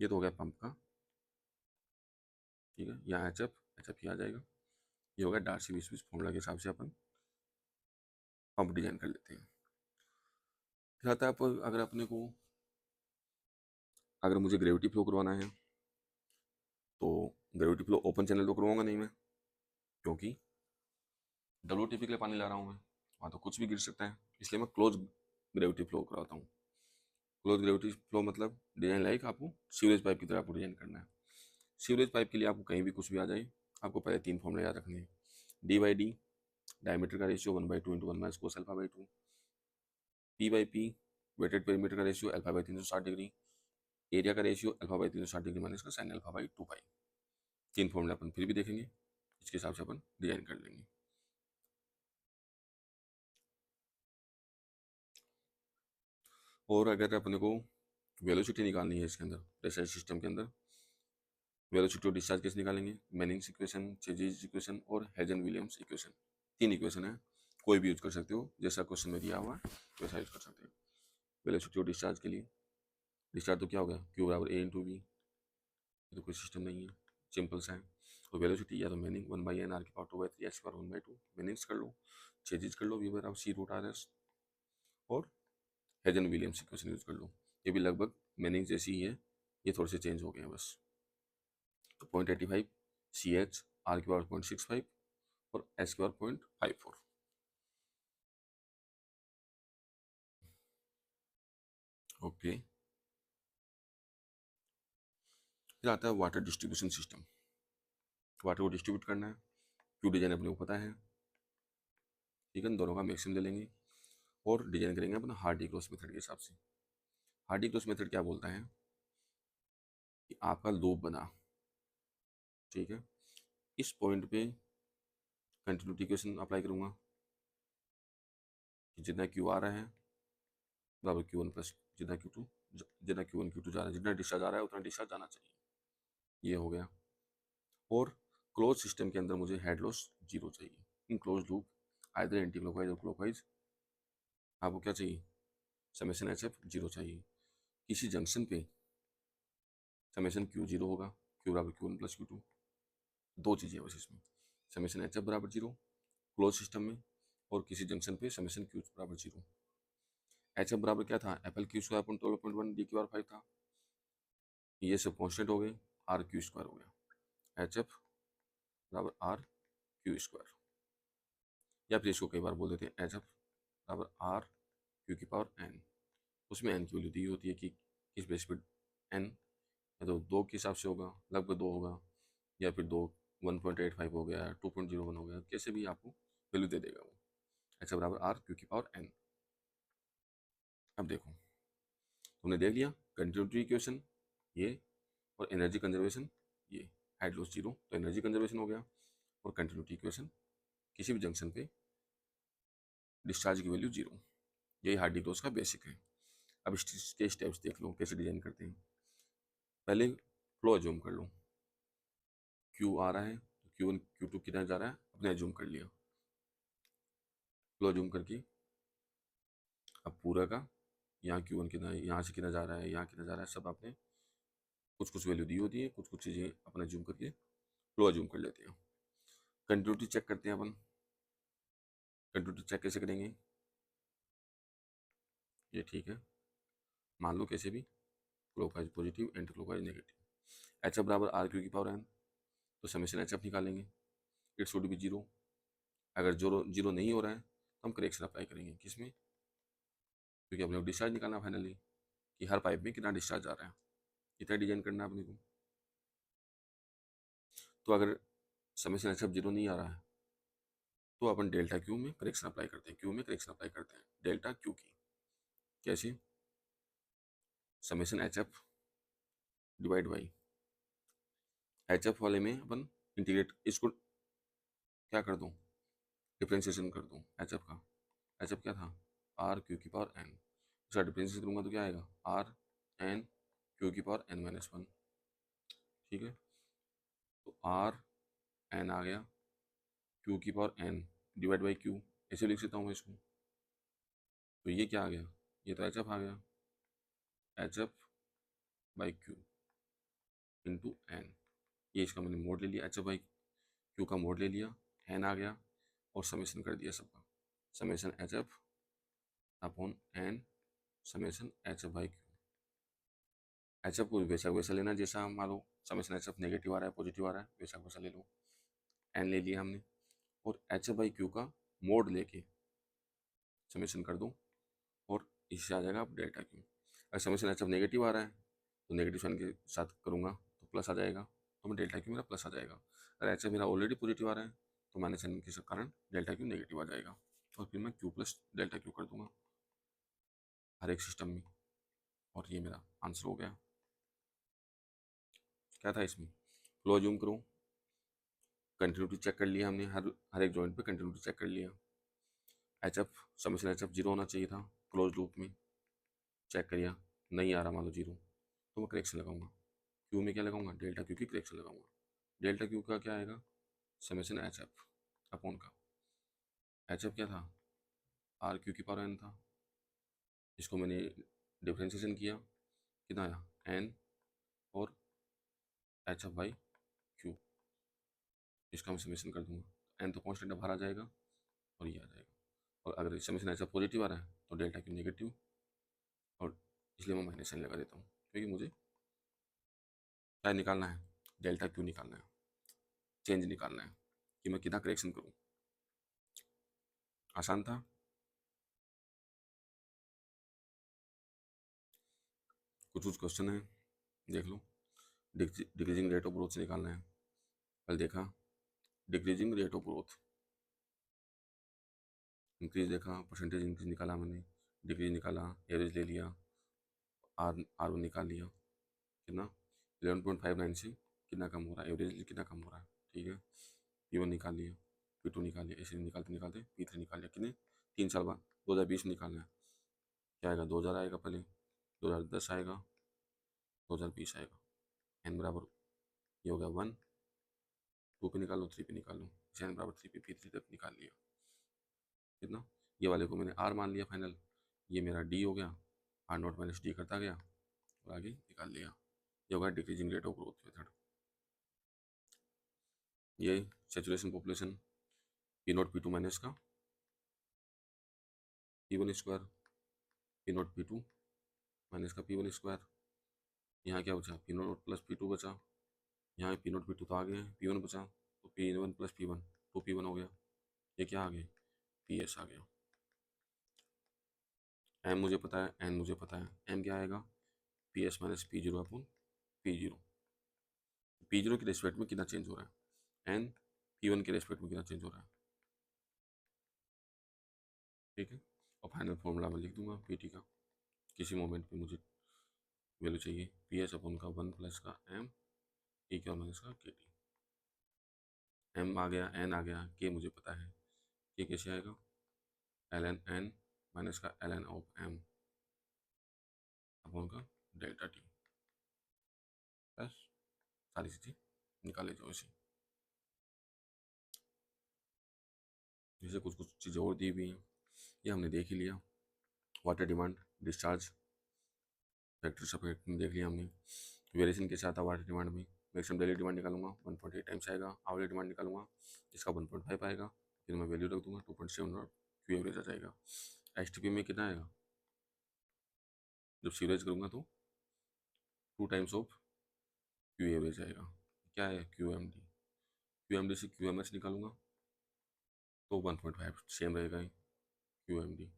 ये तो हो गया पंप का। ठीक है, यहाँ एच एफ ही आ जाएगा। ये हो गया डार्सी विस्विच फॉर्मूला के हिसाब से अपन पंप डिजाइन कर लेते हैं। फिर आता है अगर अपने को, अगर मुझे ग्रेविटी फ्लो करवाना है तो ग्रेविटी फ्लो ओपन चैनल तो करवाऊंगा नहीं मैं, क्योंकि डब्ल्यू टी पी के लिए पानी ला रहा हूँ मैं, वहाँ तो कुछ भी गिर सकता है, इसलिए मैं क्लोज ग्रेविटी फ्लो करवाता हूँ। क्लोज ग्रेविटी फ्लो मतलब डिजाइन लाइक आपको सीवरेज पाइप की तरह आपको डिजाइन करना है। सीवरेज पाइप के लिए आपको कहीं भी कुछ भी आ जाए, आपको पहले 3 फॉर्मूले याद रखने हैं। डी बाई डी डायमीटर का ratio 1/2 into 1 minus cos alpha by 2। P by P wetted perimeter का ratio alpha by 360 degree. Area का ratio alpha by 360 degree minus का साइन अल्फा बाई 2 पाई। 3 फॉर्मूले अपन फिर भी देखेंगे, इसके हिसाब से अपन डिजाइन कर लेंगे। और अगर अपने को वेलोसिटी निकालनी है इसके अंदर, प्रेशर सिस्टम के अंदर, वेलोसिटी और डिस्चार्ज कैसे निकालेंगे, मैनिंग्स इक्वेशन, चेजिस इक्वेशन और हेजन विलियम्स इक्वेशन। 3 इक्वेशन है, कोई भी यूज कर सकते हो, जैसा क्वेश्चन में दिया हुआ है वैसा यूज कर सकते हो। वेलोसिटी और डिस्चार्ज के लिए, डिस्चार्ज तो क्या हो गया, क्यू बराबर ए इंटू वी, ये तो कोई सिस्टम नहीं है, सिंपल सा है। तो वेलोसिटी या तो मैनिंग 1/n r की पावर 2/3 h पावर 1/2, मैनिंग्स कर लो, चेजिस कर लो, वी बराबर सी रूट आर एस, और हेजन विलियम्स इक्वेशन यूज कर लो। ये भी लगभग मैनिंग जैसी ही है, ये थोड़े से चेंज हो गए हैं बस। तो 0.85 सी एच, आर की पावर 0.65 और एस की पावर 0.54। ओके, फिर आता है वाटर डिस्ट्रीब्यूशन सिस्टम। वाटर को डिस्ट्रीब्यूट करना है, क्यू डिजाइन अपने को पता है। ठीक है, दोनों का मैक्सिमम ले लेंगे और डिजाइन करेंगे अपना हार्डी क्रॉस मेथड के हिसाब से। हार्डी क्रॉस मेथड क्या बोलता है कि आपका लूप बना, ठीक है, इस पॉइंट पे कंटिन्यूटी इक्वेशन अप्लाई करूंगा कि जितना क्यू आ रहा है बराबर क्यू वन प्लस जितना क्यू टू, जितना क्यू वन क्यू टू जा रहा है, जितना डिस्चार्ज आ रहा है उतना डिस्चार्ज जाना चाहिए। ये हो गया। और क्लोज सिस्टम के अंदर मुझे हेड लॉस 0 चाहिए in close loop, either anti clockwise और क्लॉकवाइज। आपको क्या चाहिए, समेशन एच एफ 0 चाहिए। किसी जंक्शन पे समेशन क्यू 0 होगा, क्यू बराबर Q one plus Q two. 2 चीज़ें बस इसमें, समेशन एच एफ बराबर 0 क्लोज सिस्टम में, और किसी जंक्शन पे समेशन क्यू बराबर 0। एच एफ बराबर क्या था, F L Q square upon 12.1 D की पावर 5 था। ये सब कॉन्स्टेंट हो गए, आर क्यू स्क्वायर हो गया, एच एफ बराबर आर क्यू स्क्वायर, या फिर इसको कई बार बोल देते हैं एच एफ बराबर आर क्यू की पावर एन। उसमें एन की वैल्यू दी होती है कि किस बेस पर एन, या तो 2 के हिसाब से होगा, लगभग 2 होगा, या फिर 2 1.85 हो गया, 2.01 हो गया, कैसे भी आपको वैल्यू दे देगा वो। एच बराबर आर क्यू की पावर एन। अब देखो तुमने देख लिया कंटिन्यूटी इक्वेशन ये और एनर्जी कंजर्वेशन ये, हाइट लॉस जीरो तो एनर्जी कंजर्वेशन हो गया, और कंटिन्यूटी इक्वेशन किसी भी जंक्शन पे डिस्चार्ज की वैल्यू जीरो, यही हार्डी लॉस का बेसिक है। अब इसके स्टेप्स देख लो कैसे डिजाइन करते हैं। पहले फ्लो अज्यूम कर लो, क्यू आ रहा है तो Q1 Q2 कितना जा रहा है अपने अज्यूम कर लिया, फ्लो अज्यूम करके अब पूरा का यहाँ Q1 कितना है, यहाँ से कितना जा रहा है, यहाँ कितना जा रहा है, सब आपने कुछ कुछ वैल्यू दी होती है, कुछ कुछ चीज़ें अपना अज्यूम करके फ्लो अज्यूम कर लेते हैं। कंटिन्यूटी चेक करते हैं अपन, कंटिन्यूटी चेक कैसे करेंगे, ये ठीक है मान लो कैसे भी, clockwise positive anti clockwise negative. H F बराबर आर क्यू की पावर एन, तो समेशन एच एफ निकालेंगे, इट शुड बी जीरो। अगर जीरो नहीं हो रहा है तो हम करेक्शन अप्लाई करेंगे, किसमें, क्योंकि अपने को डिस्चार्ज निकालना फाइनली कि हर पाइप में कितना डिस्चार्ज आ रहा है, इतना डिजाइन करना है अपने को। तो अगर समेशन एच एफ जीरो नहीं आ रहा है तो अपन डेल्टा क्यू में करेक्शन अप्लाई करते हैं, क्यू में करेक्शन अप्लाई करते हैं डेल्टा क्यू की, कैसे, summation H F divide by H F वाले में अपन इंटीग्रेट इसको क्या कर दूँ, डिफ्रेंशिएशन कर दूँ एच एफ का, एच एफ क्या था आर क्यू की पावर एन, इसका डिफ्रेंशिएशन करूँगा तो क्या आएगा आर एन क्यू की पावर एन माइनस वन, ठीक है। तो आर एन आ गया क्यू की power N divide by Q, ऐसे लिख सकता हूँ मैं इसको। तो ये क्या आ गया, ये तो एच एफ आ गया, H F by Q into N, ये इसका मैंने मोड ले लिया, एच एफ बाई क्यू का मोड ले लिया, एन आ गया और समेशन कर दिया सबका, summation H F upon N summation H F by Q. H F को वैसा वैसा लेना जैसा मान लो समेशन एच एफ नेगेटिव आ रहा है पॉजिटिव आ रहा है, वैसा वैसा ले लो, एन ले लिया हमने, और एच एफ बाई क्यू का मोड लेके समेशन कर दूँ, और इससे आ जाएगा अब डेल्टा क्यू। अगर समेशन एच एफ नेगेटिव आ रहा है तो नेगेटिव साइन के साथ करूँगा तो प्लस आ जाएगा, तो मैं डेल्टा क्यू मेरा प्लस आ जाएगा। अगर एच एफ मेरा ऑलरेडी पॉजिटिव आ रहा है तो माइनस साइन के कारण डेल्टा क्यू नेगेटिव आ जाएगा, और फिर मैं क्यू प्लस डेल्टा क्यू कर दूंगा हर एक सिस्टम में, और ये मेरा आंसर हो गया। क्या था इसमें, फ्लो अज्यूम करो, कंटिन्यूटी चेक कर लिया हमने, हर एक जॉइंट पे कंटिन्यूटी चेक कर लिया, H F summation H F zero होना चाहिए था क्लोज लूप में, चेक करिए नहीं आ रहा मान लो जीरो, तो मैं करेक्शन लगाऊंगा, क्यू में क्या लगाऊंगा डेल्टा क्यू की करेक्शन लगाऊंगा, डेल्टा क्यू का क्या आएगा समेशन एच एफ अपॉन का, एच एफ क्या था आर क्यू की पावर एन था, इसको मैंने डिफ्रेंशिएशन किया कितना आया एन और एच एफ बाई क्यू, इसका मैं समेशन कर दूंगा, एन तो कॉन्स्टेंट बाहर आ जाएगा और ये आ जाएगा, और अगर समेशन एच एफ पॉजिटिव आ रहा है तो डेल्टा क्यू नेगेटिव, और इसलिए मैं माइनस साइन लगा देता हूँ क्योंकि मुझे क्या निकालना है डेल्टा क्यू निकालना है, चेंज निकालना है कि मैं कितना करेक्शन करूँ। आसान था। कुछ कुछ क्वेश्चन है देख लो, डिक्रीजिंग रेट ऑफ ग्रोथ से निकालना है, कल देखा decreasing rate of growth, increase देखा परसेंटेज इंक्रीज निकाला मैंने, डिक्रीज निकाला, एवरेज ले लिया, आर वन निकाल लिया, कितना 11.59 से कितना कम हो रहा है, एवरेज कितना कम हो रहा है, ठीक है। P1 निकाल लिया, P2 निकाल लिया, ऐसे निकालते निकालते P3 निकाल लिया, कितने 3 साल बाद 2020 में निकालना है, क्या आएगा 2000 आएगा, पहले 2010 आएगा, 2020 आएगा, एन बराबर ये हो गया 1, 2 पे निकालो 3 पे निकालो, एन बराबर 3 पे P3 तक निकाल लिया, कितना, ये वाले को मैंने आर मान लिया फाइनल, ये मेरा डी हो गया, आर नॉट माइनस डी करता गया और आगे निकाल लिया, ये होगा decreasing rate of growth method. ये saturation population P nought P2 minus का P1 square, P not P2 minus का P1 स्क्वायर, यहाँ क्या बचा P नॉट प्लस P2 बचा, यहाँ पी नोट पी टू तो आ गया, पी वन बचा, तो P one plus P one, तो पी वन हो गया। ये क्या आ गया, पी एस आ गया। एम मुझे पता है, एन मुझे पता है, एम क्या आएगा, P S minus P zero upon P zero. P zero के रेस्पेक्ट में कितना चेंज हो रहा है, एन पी वन के रेस्पेक्ट में कितना चेंज हो रहा है, ठीक है। और फाइनल फॉर्मूला मैं लिख दूंगा पी टी का, किसी मोमेंट पे मुझे वैल्यू चाहिए, पी एस अपॉन का वन प्लस का एम ई के और माइनस का के टी। एम आ गया, एन आ गया, के मुझे पता है, के कैसे आएगा, एल एन एन माइनस का L N of M upon का डेल्टा टी, बस सारी चीज़ें निकाले जाओ इसी। जैसे कुछ कुछ चीज़ें और दी हुई हैं, ये हमने देख ही लिया। वाटर डिमांड, डिस्चार्ज फैक्टर सब देख लिया हमने। वेरिएशन के साथ वाटर डिमांड में मैक्सिमम डेली डिमांड निकालूंगा 1.8 टाइम्स आएगा, आवली डिमांड निकालूंगा इसका 1.5 आएगा, फिर मैं वैल्यू रख दूंगा 2.7 और क्यू एवरेज आ जाएगा। एस टी पी में कितना आएगा, जब सीवरेज करूँगा तो 2 टाइम्स ऑफ क्यू एवरेज आएगा। क्या है, Q M D, Q M D से क्यू एम एच निकालूंगा तो 1.5 सेम रहेगा ही क्यू एम डी,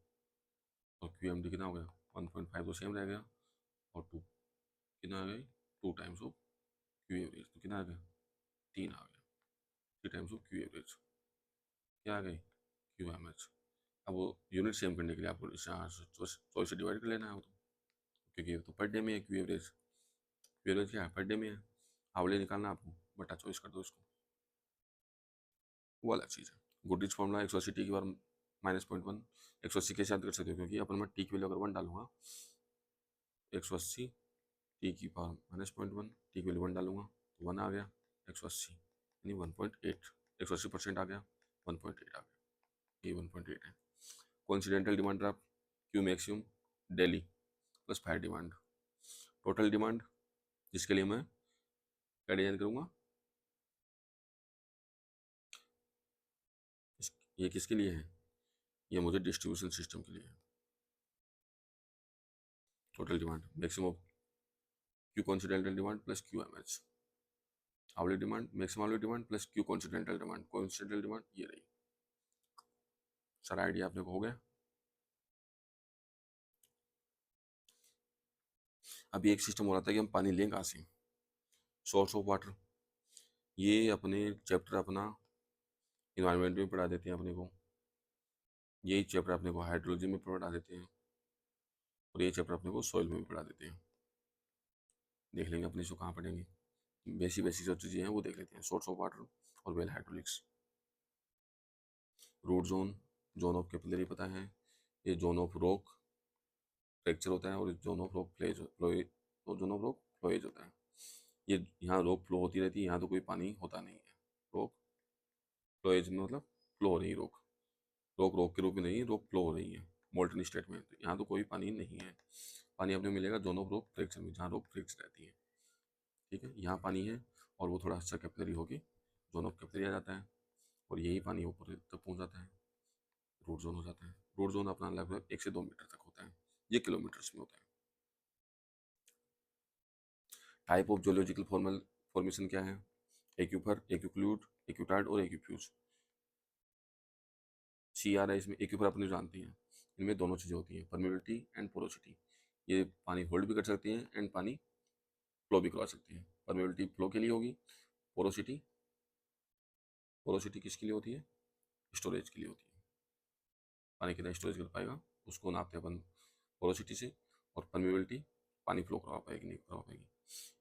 और क्यू एम डी कितना हो गया 1.5 तो सेम रह गया, और 2 कितना आ गया 2 टाइम्स ऑफ क्यू एवरेज, तो कितना आ गया 3 आ गया, 3 टाइम्स ऑफ क्यू एवरेज, क्या आ गई क्यू एम एच। अब वो यूनिट सेम करने के लिए आपको चॉइस से डिवाइड कर लेना है वो तो, क्योंकि ये तो पर डे में है, क्यू एवरेज, क्यू एवरेज क्या है पर डे में है, आवले निकालना आपको, बटा चॉइस कर दो इसको, वो अलग चीज़ है। गुडिज फॉर्मूला 180 टी की बार -0.1, 180 के साथ कर सकते हो क्योंकि अपन मैं टी की वैल्यू अगर 1 डालूंगा 180 टी की पावर -0.1, टी की वैल्यू 1 डालूंगा तो 1 आ गया 180, यानी 1.8, 180% आ गया 1.8 आ गया, ये 1.8 है। Coincidental demand draft Q maximum daily plus fire demand, total demand जिसके लिए मैं क्या डिजाइन करूँगा, ये किसके लिए है, ये मुझे डिस्ट्रीब्यूशन सिस्टम के लिए है। Total demand maximum Q coincidental demand plus Q M H, hourly demand maximum hourly demand plus Q coincidental demand, coincidental demand ये रही। सारा आइडिया आपने को हो गया। अभी एक सिस्टम हो रहा था कि हम पानी लें कहाँ से, सोर्स ऑफ वाटर, ये अपने चैप्टर अपना इन्वायरमेंट में पढ़ा देते हैं अपने को, यही चैप्टर अपने को हाइड्रोलॉजी में पढ़ा देते हैं, और ये चैप्टर अपने को सॉइल में भी पढ़ा देते हैं। देख लेंगे अपने इसको कहाँ पढ़ेंगे, बेसिक जो चीज़ें हैं वो देख लेते हैं, सोर्स ऑफ वाटर और well hydraulics. Root zone, zone of capillary पता है, ये जोन ऑफ रॉक फ्रैक्चर होता है, और जोन ऑफ रॉक फ्लेज तो जोन ऑफ रॉक फ्लोएज होता है। ये यहाँ रॉक फ्लो होती रहती है, यहाँ तो कोई पानी होता नहीं है, रॉक फ्लोएज में मतलब फ्लो हो रही है रॉक, रॉक रॉक के रूप में नहीं, रॉक फ्लो हो रही है मोल्टन स्टेट में, तो यहाँ तो कोई पानी नहीं है। पानी अपने मिलेगा जोन ऑफ रॉक फ्रैक्चर में, जहाँ रॉक फ्रैक्चर रहती है, ठीक है। यहाँ पानी है और वो थोड़ा अच्छा कैपिलरी होगी, जोन ऑफ कैपिलरी आ जाता है, और यही पानी ऊपर तक पहुँच जाता है, रूट जोन हो जाता है। रूट जोन अपना लगभग 1 से 2 मीटर तक होता है, ये किलोमीटर्स में होता है। टाइप ऑफ जियोलॉजिकल फॉर्मेशन क्या है, एक्यूफर, एक्यूक्लूड, एक्यूटार्ड और एक्यूफ्यूज। सी आ रहा है इसमें, एक्यूफर अपने जानते हैं, इनमें दोनों चीज़ें होती हैं, परमेबिलिटी एंड पोरोसिटी, ये पानी होल्ड भी कर सकती हैं एंड पानी फ्लो भी करवा सकती हैं। परमेबिलिटी फ्लो के लिए होगी, पोरोसिटी, पोरोसिटी किसके लिए होती है, स्टोरेज के लिए होती है, पानी कितना स्टोरेज कर पाएगा उसको नापते हैं अपन पोरोसिटी से, और परमेबिलिटी पानी फ्लो करवा पाएगी नहीं करवा पाएगी।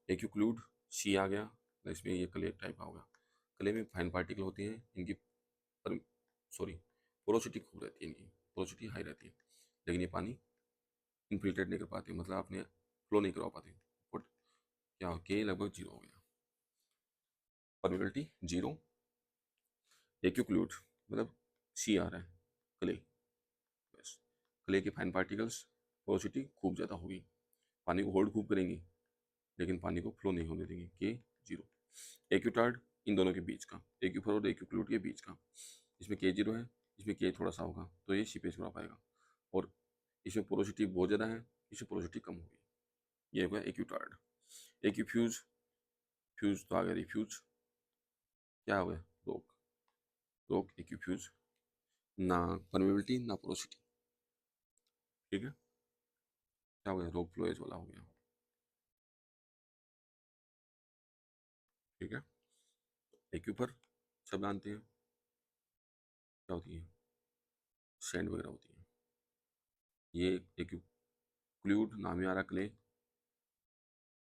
एक्यूक्लूड सी आ गया, इसमें ये क्ले टाइप का होगा, क्ले में फाइन पार्टिकल होते हैं, इनकी सॉरी पोरोसिटी खूब रहती है, इनकी पोरोसिटी हाई रहती है, लेकिन ये पानी इनफिल्ट्रेट नहीं कर पाते, मतलब आपने फ्लो नहीं करवा पाते, बट क्या के लगभग 0 हो गया, परमेबिलिटी 0, एक्यूक्लूड मतलब सी आ रहा है, क्ले, बस क्ले के फाइन पार्टिकल्स पोरोसिटी खूब ज़्यादा होगी, पानी को होल्ड खूब करेंगी लेकिन पानी को फ्लो नहीं होने देंगे, के 0। एक्यूटार्ड इन दोनों के बीच का, एक्यूफर और एक्यूक्लूड के बीच का, इसमें के 0 है, इसमें के थोड़ा सा होगा तो ये सीपेज करा पाएगा, और इसमें पोरोसिटी बहुत ज़्यादा है, इसमें पोरोसिटी कम होगी, ये होगा एक्यूटार्ड। एक्यूफ्यूज फ्यूज तो आ गया रिफ्यूज, क्या हो गया रोक, रोक एक्यूफ्यूज, ना परमेबिलिटी ना पोरोसिटी, ठीक है, क्या हो गया रोक फ्लोएज वाला हो गया, ठीक है। एक्यूपर सब जानते हैं क्या होती है, सैंड वगैरह होती है, ये एक्यूक्लूड नाम ही आ रहा, क्ले,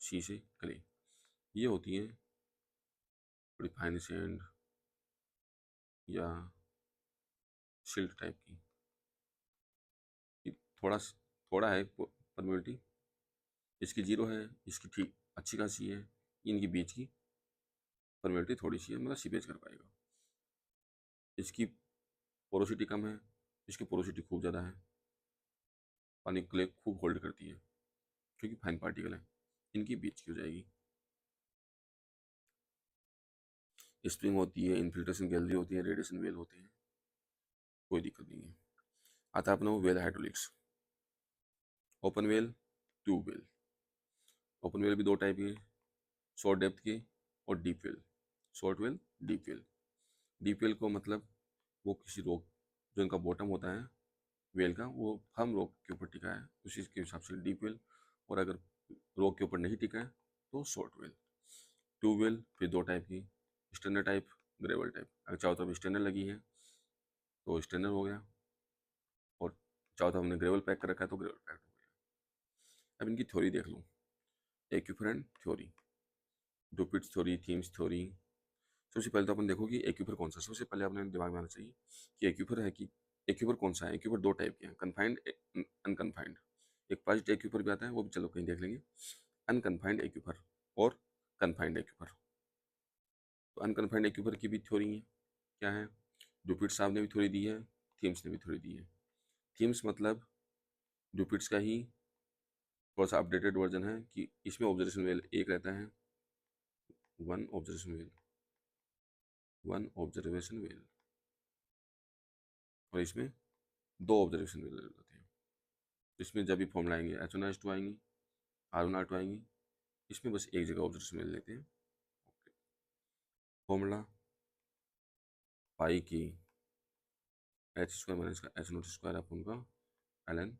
शीशे क्ले, ये होती हैं थोड़ी फाइन सैंड या सिल्ट टाइप की, थोड़ा थोड़ा है परमेबिलिटी, इसकी जीरो है, इसकी ठीक अच्छी खासी है, इनकी बीच की परमेबिलिटी थोड़ी सी है, मतलब सीपेज कर पाएगा, इसकी पोरोसिटी कम है, इसकी पोरोसिटी खूब ज़्यादा है, पानी क्ले खूब होल्ड करती है क्योंकि फाइन पार्टिकल है, इनकी बीच की हो जाएगी। स्प्रिंग होती है, इन्फिल्ट्रेशन गैलरी होती है, रेडिएशन वेल होते हैं, कोई दिक्कत नहीं है। आता है अपना well hydraulics, open well, tube well. Open well भी दो टाइप के, शॉर्ट डेप्थ के और deep well, short well deep well. Deep well को मतलब वो किसी रॉक, जो इनका बॉटम होता है वेल का, वो फर्म रॉक के ऊपर टिका है, उसी के हिसाब से डीप वेल, और अगर रॉक के ऊपर नहीं टिका है तो शॉर्ट वेल। ट्यूब वेल फिर दो टाइप की, स्टैंडर्ड टाइप, ग्रेवल टाइप। अगर चारों तरफ स्टैंडर्ड लगी है तो स्टैंडर्ड हो गया, और चारों तरफ हमने ग्रेवल पैक कर रखा है तो ग्रेवल पैक हो गया। अब इनकी थ्योरी देख लूँ, एक्यूफरेंट थ्योरी, डुपिट्स थ्योरी, थीम्स थ्योरी। सबसे पहले तो अपन देखो कि एक्यूपर कौन सा, सबसे पहले अपने दिमाग में आना चाहिए कि एक्यूपर है कि एक्यूपर कौन सा है। एक्यूपर दो टाइप के हैं, कन्फाइंड, अनकन्फाइंड। एक फर्स्ट एक्यूपर भी आता है, वो भी चलो कहीं देख लेंगे, अनकन्फाइंड एक्यूपर और कन्फाइंड एक्यूपर। तो अनकन्फाइंड एक्यूपर की भी थ्योरी है, क्या है, डुपिट साहब ने भी थ्योरी दी है, थीम्स ने भी थ्योरी दी है। थीम्स मतलब डुपिट्स का ही थोड़ा सा अपडेटेड वर्जन है कि इसमें ऑब्जर्वेशन वेल एक रहता है, one observation well, one observation well, और इसमें दो ऑब्जर्वेशन वेल रहते हैं। इसमें जब भी फॉर्मूला आएंगे H1H2 आएंगी, R1R2 आएंगी, इसमें बस एक जगह ऑब्जर्वेशन वेल लेते हैं। फॉर्मूला पाई की एच स्क्वायर माइनस का एच नोट स्क्वायर अपन का ln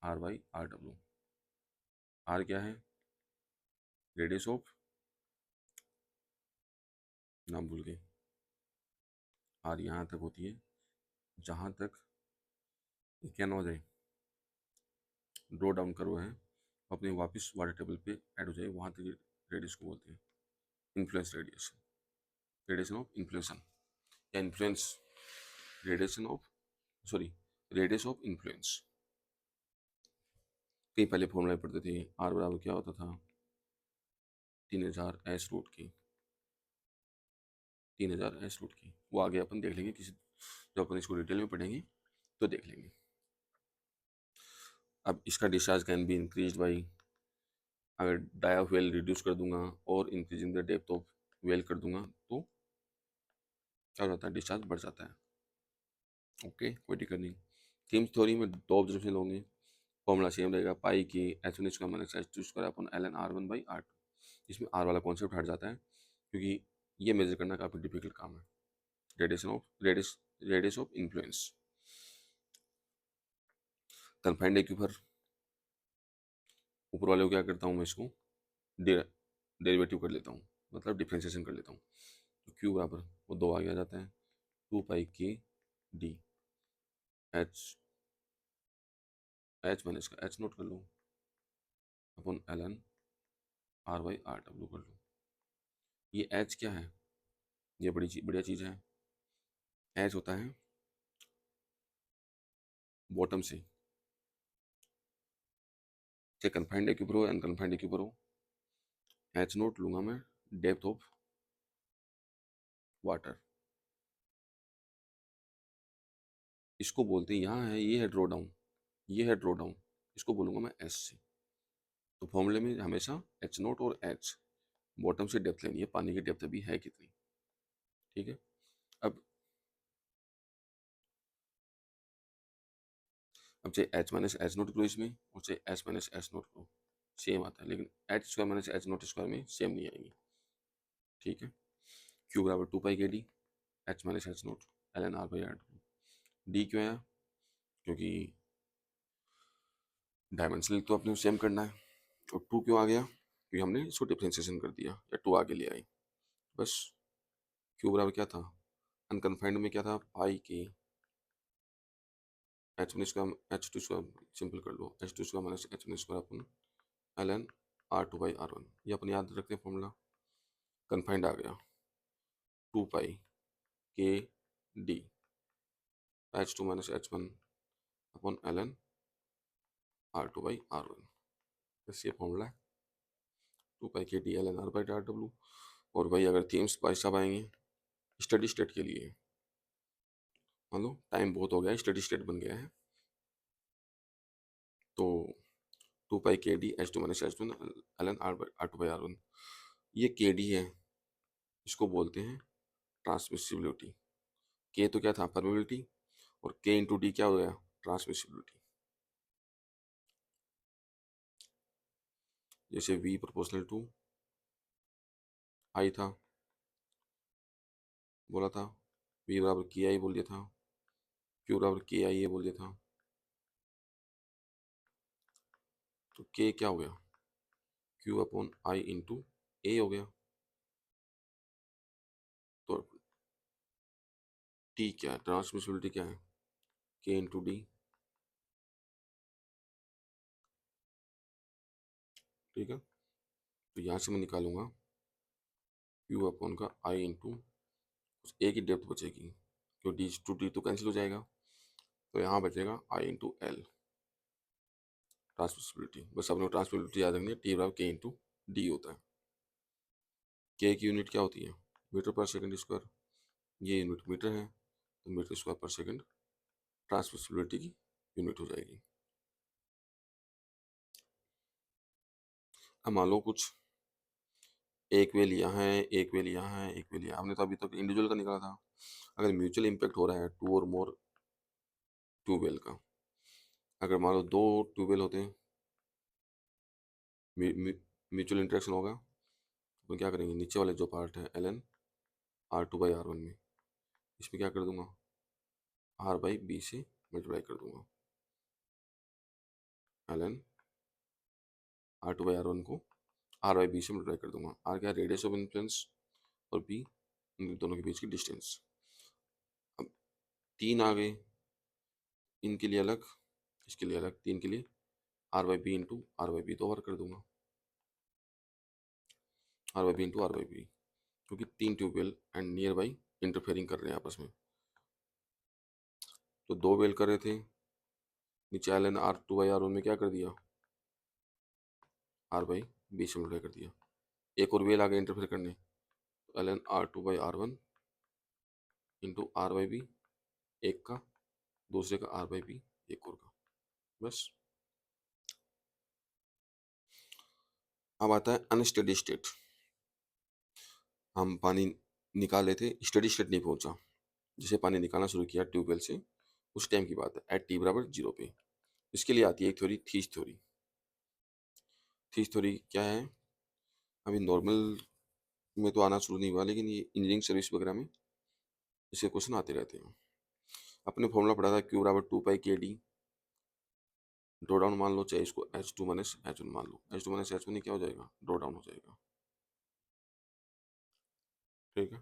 R/R W। R क्या है, रेडियस ऑफ, नाम भूल गए, R यहाँ तक होती है जहाँ तक क्या ना हो जाए, ड्रॉ डाउन करो है, अपने वापस वाटर टेबल पे ऐड हो जाए, वहाँ तक रेडियस को बोलते हैं इन्फ्लुएंस रेडियस, रेडिएशन ऑफ इन्फ्लुएंसन या influence, radiation of, sorry, radius of influence. कई पहले फॉर्मूला पढ़ते थे, R बराबर क्या होता था, 3000 एस रूट की, 3000 एस रूट की, वो आगे अपन देख लेंगे किसी, जब अपन इसको डिटेल में पढ़ेंगे तो देख लेंगे। अब इसका discharge can be increase by, अगर डाया ऑफ वेल रिड्यूस कर दूंगा और increasing the depth of well कर दूंगा तो क्या हो जाता है, डिस्चार्ज बढ़ जाता है। ओके, कोई दिक्कत नहीं। थीम्स थ्योरी में दो ऑब्जर्वेशन होंगे, फॉर्मूला सेम रहेगा, पाई की H1 square minus H2 square upon ln R1/R2। इसमें R वाला कॉन्सेप्ट हट जाता है क्योंकि ये मेजर करना काफ़ी डिफिकल्ट काम है। Radius of influence, confined aquifer, ऊपर वाले को क्या करता हूँ मैं, इसको डेरिवेटिव कर लेता हूँ, मतलब डिफ्रेंशिएशन कर लेता हूँ, तो क्यू बराबर वो दो आगे आ जाता है, 2π/d, एच माइनस का एच नोट कर लो अपन ln R/R W कर लो। ये एच क्या है, ये बढ़िया चीज़ है। एच होता है बॉटम से, चाहे कन्फाइंड एक्यूपर हो अनकन्फाइंड एक्यूपर हो, एच नोट लूंगा मैं डेप्थ ऑफ वाटर, इसको बोलते हैं, यहाँ है ये है ड्रॉ डाउन, ये है ड्रॉ डाउन, इसको बोलूँगा मैं एस से। तो फॉर्मूले में हमेशा एच नोट और एच बॉटम से डेप्थ लेनी है, पानी की डेप्थ अभी है कितनी, ठीक है। अब चाहे एच माइनस एच नोट करो इसमें, और चाहे एच माइनस एच नोट करो, सेम आता है, लेकिन H square minus H note square में सेम नहीं आएंगी, ठीक है। क्यू बराबर 2π/kd h minus h note ln r/r। D क्यों आया? क्योंकि डायमेंशनल तो अपने सेम करना है। और 2 क्यों आ गया? क्योंकि हमने इसको डिफ्रेंसिएशन कर दिया या 2 आगे ले आई बस। क्यू बराबर क्या था? अनकन्फाइंड में क्या था? पाई के h2 सिंपल कर लो, h2 माइनस h1 अपन ln r2/r1। ये अपन याद रखते हैं फॉर्मूला। कन्फाइंड आ गया 2π/kd h2 माइनस h1 अपन ln r2/r1। बस ये फॉर्मूला है 2π/kd ln r/rw। और भाई अगर थीम्स भाई साहब आएंगे स्टडी स्टेट के लिए, मान लो टाइम बहुत हो गया है, स्टडी स्टेट बन गया है, तो 2π/kd h2 minus h1 ln r2/r1। ये kd है, इसको बोलते हैं ट्रांसमिसिबिलिटी। k तो क्या था? परमेबिलिटी। और k इंटू डी क्या हो गया? ट्रांसमिसिबिलिटी। जैसे v प्रोपोर्शनल टू i था, बोला था, v बराबर k i बोल दिया था, q बराबर k i ए बोल दिया था, तो k क्या हो गया? q अपॉन i इंटू ए हो गया। तो t क्या है? ट्रांसमिसिबिलिटी क्या है? k into D. ठीक है, तो यहाँ से मैं निकालूंगा q अपॉन का i इंटू ए की डेप्थ बचेगी, क्यों डी टू डी तो कैंसिल हो जाएगा, तो यहाँ बचेगा i इंटू एल ट्रांसमिसिबिलिटी। बस अपने ट्रांसमिसिबिलिटी याद रखनी है, टी बराबर के इंटू डी होता है। के की यूनिट क्या होती है? मीटर पर सेकंड स्क्वायर। ये यूनिट मीटर है, तो मीटर स्क्वायर पर सेकंड ट्रांसमिसिबिलिटी की यूनिट हो जाएगी। अब मान लो कुछ एक वेल यहाँ है, एक वेल यहाँ है, एक वेल यहाँ, हमने तो अभी तक इंडिविजुअल का निकाला था। अगर म्यूचुअल इम्पैक्ट हो रहा है टू और मोर ट्यूबवेल का, अगर मान लो दो ट्यूबवेल होते हैं, म्यूचुअल इंटरेक्शन होगा, तो क्या करेंगे? नीचे वाले जो पार्ट है ln r2/r1 में, इसमें क्या कर दूंगा? r/b से मल्टीप्लाई कर दूंगा। ln r2/r1 को r/b से मल्टीप्लाई कर दूंगा। r क्या? रेडियस ऑफ इन्फ्लुएंस, और b इन दोनों के बीच की डिस्टेंस। अब 3 आ गए, इनके लिए अलग, इसके लिए अलग, 3 के लिए r/b इंटू r/b तो ओवर कर दूंगा, r/b इंटू r/b, क्योंकि 3 tubewell and near by interfering कर रहे हैं आपस में। तो 2 वेल कर रहे थे, नीचे ln r2/r1 में क्या कर दिया? r/b से मल्टीप्लाई कर दिया। एक और वेल आ गया इंटरफेयर करने, तो ln r2/r1 इंटू r/b, एक का, दूसरे का r/b, एक और का, बस। अब आता है अनस्टेडी स्टेट। हम पानी निकाले थे, स्टेडी स्टेट नहीं पहुंचा, जिसे पानी निकालना शुरू किया ट्यूबवेल से, उस टाइम की बात है, एट टी बराबर 0 पे। इसके लिए आती है एक theory, these theory. These theory क्या है? अभी नॉर्मल में तो आना शुरू नहीं हुआ, लेकिन ये इंजीनियरिंग सर्विस वगैरह में इसके क्वेश्चन आते रहते हैं। अपने फॉर्मूला पढ़ा था क्यू बराबर 2π/kd, ड्रॉ डाउन मान लो, चाहे इसको h2 माइनस h1 मान लो, h2 माइनस h1 क्या हो जाएगा? ड्रॉ डाउन हो जाएगा। ठीक है,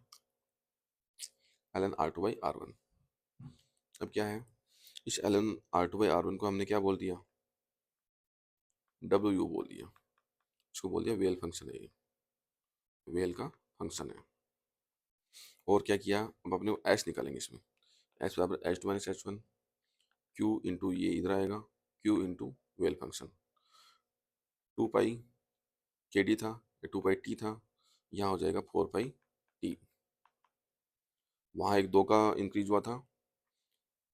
ln r2/r1। अब क्या है? इस ln r2/r1 को हमने क्या बोल दिया? w बोल दिया, इसको बोल दिया वेल फंक्शन है, ये वेल का फंक्शन है। और क्या किया? अब अपने एच निकालेंगे इसमें, एच बराबर h2 minus h1, Q into ये इधर आएगा, Q into well function, 2π/kd था, 2π/t था, यहाँ हो जाएगा 4π/t। वहाँ एक 2 का इंक्रीज हुआ था,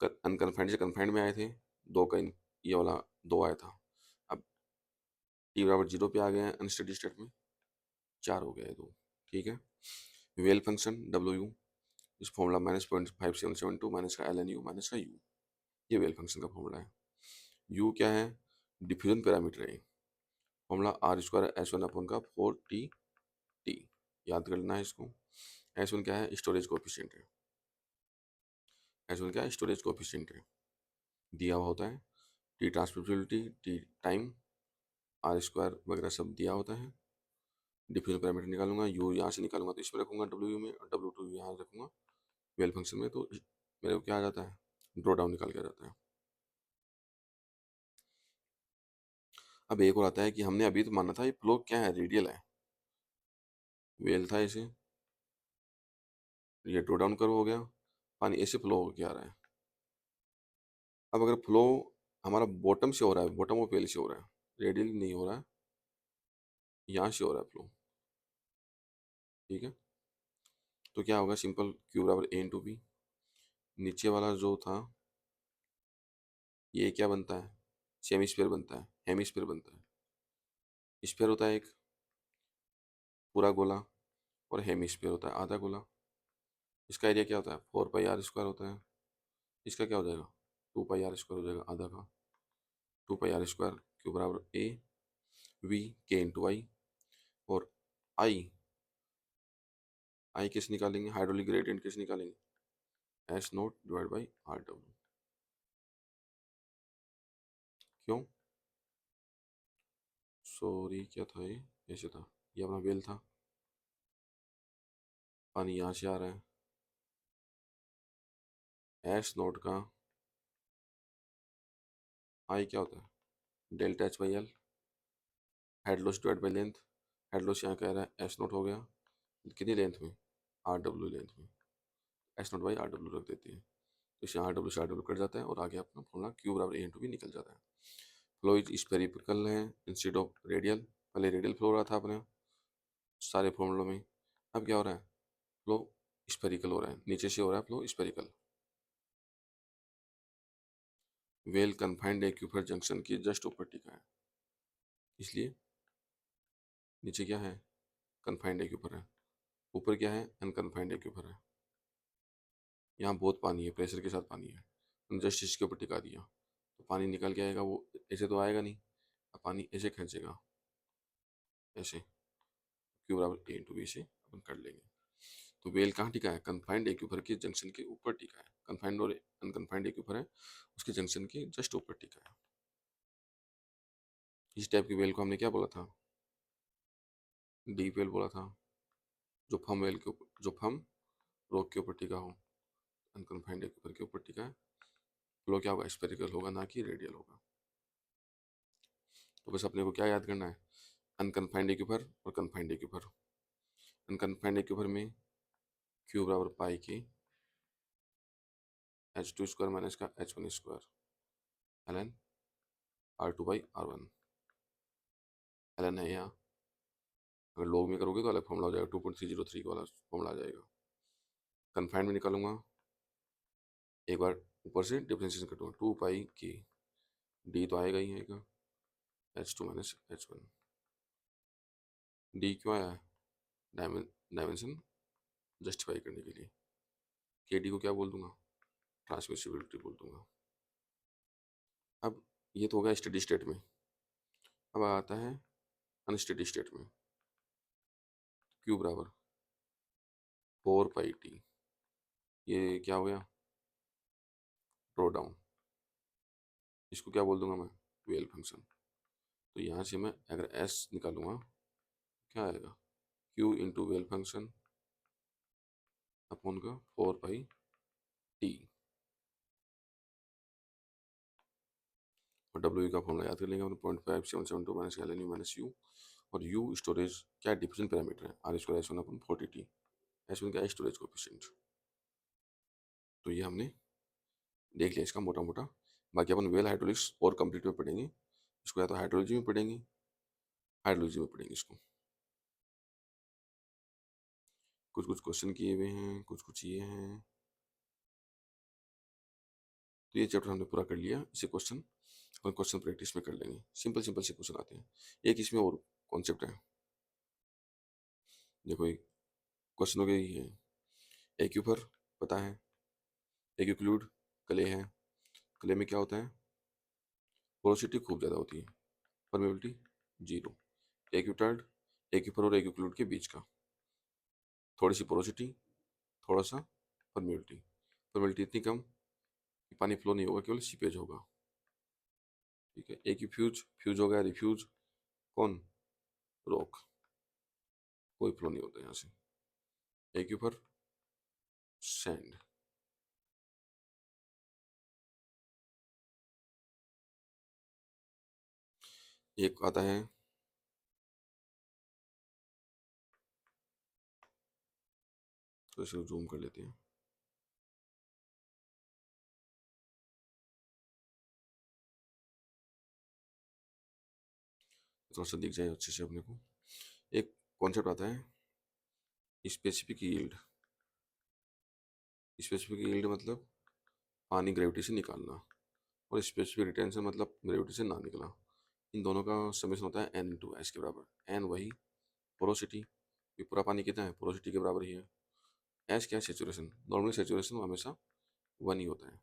अनकन्फाइंड से कन्फाइंड में आए थे, 2 का ये वाला 2 आया था। अब t बराबर 0 पे आ गए हैं अनस्टेडी स्टेट में, 4 हो गया है 2। ठीक है, वेल फंक्शन w, इस फॉर्मूला -0.5772 माइनस का ln u माइनस का u, ये वेल फंक्शन का फॉर्मूला है। u क्या है? डिफ्यूजन पैरामीटर है, फॉर्मूला r² h1 अपॉन का 4t। याद करना है इसको। S1 क्या है? स्टोरेज कोफिशिएंट है। S1 क्या है? स्टोरेज कोफिशिएंट है। दिया हुआ होता है T transmissibility, T time, R square वगैरह सब दिया होता है। डिफरेंशियल पैरामीटर निकालूंगा, यू यहाँ से निकालूंगा तो इसमें रखूंगा डब्ल्यू में, और डब्ल्यू टू यहाँ रखूंगा वेल फंक्शन में, तो मेरे को क्या आ जाता है? ड्रॉ डाउन निकाल के आ जाता है। अब एक और आता है कि हमने अभी तो माना था ये फ्लो क्या है? रेडियल है। वेल था इसे, ये ड्रॉ डाउन कर्व हो गया, पानी ऐसे फ्लो होकर आ रहा है। अब अगर फ्लो हमारा बॉटम से हो रहा है, बॉटम ऑफ वेल से हो रहा है, रेडियल नहीं हो रहा है, यहाँ से हो रहा है फ्लो, ठीक है, तो क्या होगा? सिंपल क्यू बराबर ए इंटू बी। नीचे वाला जो था ये क्या बनता है? सेमी स्फीयर बनता है, हेमी बनता है। स्फीयर होता है एक पूरा गोला, और हेमी स्फीयर होता है आधा गोला। इसका एरिया क्या होता है? 4 पाई r स्क्वायर होता है। इसका क्या हो जाएगा? 2 पाई r स्क्वायर हो जाएगा आधा का। 2 पाई r स्क्वायर क्यू बराबर ए वी के इंटू आई, और आई, आई किस निकालेंगे? हाइड्रोलिक ग्रेडियंट किस निकालेंगे? S note divide by R W. क्यों? सॉरी, क्या था ये? ऐसे था, ये अपना वेल था, पानी यहाँ से आ रहा है, एस नोट का आई क्या होता है? Delta H by L, head loss divide by length. Head loss यहाँ कह रहा है एस नोट हो गया, कितनी लेंथ में? आर डब्ल्यू लेंथ में, S note by R W रख देते हैं, तो इससे आर डब्ल्यू से आर डब्ल्यू कट जाता है, और आगे अपना फॉर्मूला क्यू बराबर ए इंटू बी निकल जाता है। फ्लो इज स्पेरिकल है इंस्टेड ऑफ रेडियल। पहले रेडियल फ्लो हो रहा था अपने सारे फॉर्मूलों में, अब क्या हो रहा है? फ्लो स्पेरिकल हो रहा है, नीचे से हो रहा है flow spherical. Well confined aquifer junction की जस्ट ऊपर टिका है, इसलिए नीचे क्या है? कन्फाइंड एक्यूफर है, ऊपर क्या है? अनकन्फाइंड एक्यूफर है। यहाँ बहुत पानी है, प्रेशर के साथ पानी है, जस्ट इसके ऊपर टिका दिया तो पानी निकल के आएगा, वो ऐसे तो आएगा नहीं, अब पानी ऐसे खींचेगा, ऐसे क्यू बराबर ए इंटू बी से अपन कर लेंगे। तो वेल कहाँ टिका है? कन्फाइंड एक्यूफर के जंक्शन के ऊपर टिका है। कन्फाइंड और अनकन्फाइंड एक्यूफर है, उसके जंक्शन के जस्ट ऊपर टिका है। इस टाइप की वेल को हमने क्या बोला था? डीप वेल बोला था। जो फम वेल के ऊपर, जो फम रॉक के ऊपर टिका हो, अनकन्फाइंड एक्यूफर के ऊपर टिका है, फ्लो क्या होगा? स्पेरिकल होगा, ना कि रेडियल होगा। तो बस अपने को क्या याद करना है? अनकन्फाइंड एक्यूफर और कन्फाइंड एक्यूफर। अनकन्फाइंड एक्यूफर में क्यू बराबर पाई के एच टू स्क्वायर माइनस का H one square L N R two by R one. L N है यहाँ, अगर लॉग में करोगे तो अलग फॉर्मूला हो जाएगा, 2.303 वाला फॉर्मूला आ जाएगा। कन्फाइंड में निकालूंगा, एक बार ऊपर से डिफरेंशिएशन कटूंगा, 2 पाई के डी तो आएगा ही आएगा, H two minus H one. D क्यों आया है? डायमेंशन जस्टिफाई करने के लिए। के डी को क्या बोल दूंगा? ट्रांसमिसिबिलिटी बोल दूंगा। अब ये तो हो गया स्टेडी स्टेट में, अब आता है अनस्टेडी स्टेट में। क्यू बराबर 4 पाई टी, ये क्या हो गया? Draw down. इसको क्या बोल दूंगा मैं? Well function. तो यहाँ से मैं अगर एस निकालूंगा, क्या आएगा? Q into well function upon का 4 पाई टी, और डब्ल्यू का फॉर्मूला याद कर लेंगे अपने, 0.5772 minus L N U minus U, और यू स्टोरेज क्या? डिफरेंट पैरामीटर है, R square S one upon 40T। S one क्या? Storage coefficient. तो ये हमने देख लिया इसका मोटा मोटा। बाकी अपन वेल हाइड्रोलिक्स और कंप्लीट में पढ़ेंगे इसको, या तो हाइड्रोलॉजी में पढ़ेंगे, हाइड्रोलॉजी में पढ़ेंगे इसको। कुछ कुछ क्वेश्चन किए हुए हैं, कुछ कुछ ये हैं। तो ये चैप्टर हमने पूरा कर लिया, इसे क्वेश्चन और क्वेश्चन प्रैक्टिस में कर लेंगे। सिंपल सिंपल से क्वेश्चन आते हैं। एक इसमें और कॉन्सेप्ट है, देखो एक क्वेश्चन हो गया ये है, एक्यूफर पता है, एक्यूक्लूड क्ले है, क्ले में क्या होता है? पोरोसिटी खूब ज़्यादा होती है, परमेबिलिटी जीरो। एक्यूटार्ड एक्यूफर और एक्यूक्लूड के बीच का, थोड़ी सी पोरोसिटी, थोड़ा सा परमेबिलिटी। परमेबिलिटी इतनी कम कि पानी फ्लो नहीं होगा, केवल सीपेज होगा। ठीक है, एक ही फ्यूज, फ्यूज हो गया रिफ्यूज, कौन, रॉक, कोई फ्लो नहीं होता यहाँ से। एक ही ऊपर सैंड। एक आता है तो इसे जूम कर लेते हैं, थोड़ा सा दिख जाए अच्छे से अपने को। एक कॉन्सेप्ट आता है स्पेसिफिक यील्ड। स्पेसिफिक यील्ड मतलब पानी ग्रेविटी से निकालना, और स्पेसिफिक रिटेंशन मतलब ग्रेविटी से ना निकला। इन दोनों का समेशन होता है n इंटू एस के बराबर। n वही पोरोसिटी, ये पूरा पानी कितना है, पोरोसिटी के बराबर ही है। एस क्या है, सेचुरेशन। नॉर्मली सेचुरेशन हमेशा 1 ही होता है।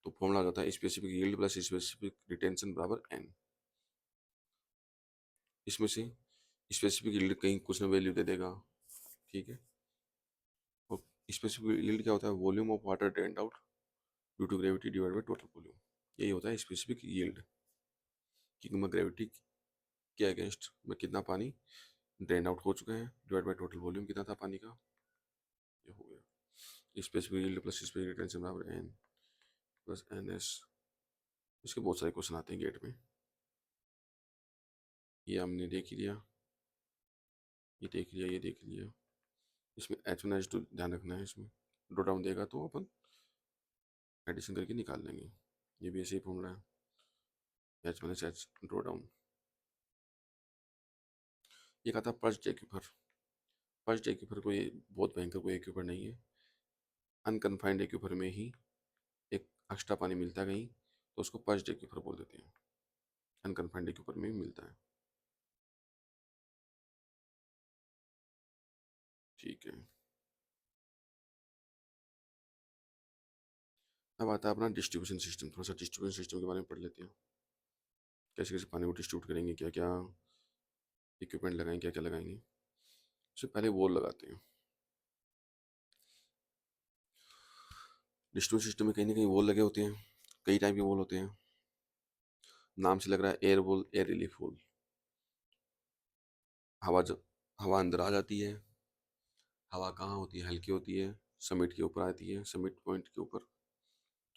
तो फॉर्मूला आ जाता है specific yield plus specific retention बराबर n। इसमें से स्पेसिफिक यील्ड कहीं कुछ ना वैल्यू दे देगा, ठीक है। और स्पेसिफिक यील्ड क्या होता है, volume of water drained out due to gravity divide by total volume. यही होता है स्पेसिफिक यील्ड, कि मैं ग्रेविटी के अगेंस्ट में कितना पानी ड्रेन आउट हो चुका है, डिवाइड बाई टोटल वॉल्यूम कितना था पानी का, ये हो गया specific yield plus specific retention बराबर n प्लस ns। इसके बहुत सारे क्वेश्चन आते हैं गेट में, ये हमने देख ही लिया, ये देख लिया, ये देख लिया। इसमें H1 H2 ध्यान रखना है, इसमें ड्रॉ डाउन देगा तो अपन एडिशन करके निकाल लेंगे। ये भी ऐसे ही फॉर्मूला है, H1 ड्रॉ डाउन। ये कहा था पर्च एक्यूफर। पर्च एक्यूफर कोई बहुत भयंकर कोई एक्यूफर नहीं है, अनकन्फाइंड एक्यूफर में ही एक एक्स्ट्रा पानी मिलता है कहीं, तो उसको पर्च एक्यूफर बोल देते हैं। अनकन्फाइंड एक्यूफर में भी मिलता है, ठीक है। अब आता है अपना डिस्ट्रीब्यूशन सिस्टम। थोड़ा सा डिस्ट्रीब्यूशन सिस्टम के बारे में पढ़ लेते हैं, कैसे कैसे पानी को डिस्ट्रीब्यूट करेंगे, क्या क्या इक्विपमेंट लगाएंगे, क्या क्या लगाएंगे। सबसे पहले वॉल लगाते हैं। डिस्ट्रीब्यूशन सिस्टम में कहीं ना कहीं वॉल लगे होते हैं, कई टाइप के वॉल होते हैं। नाम से लग रहा है air wall, air relief wall. हवा जब हवा अंदर आ जाती है, हवा कहाँ होती है, हल्की होती है, समिट के ऊपर आती है, समिट पॉइंट के ऊपर,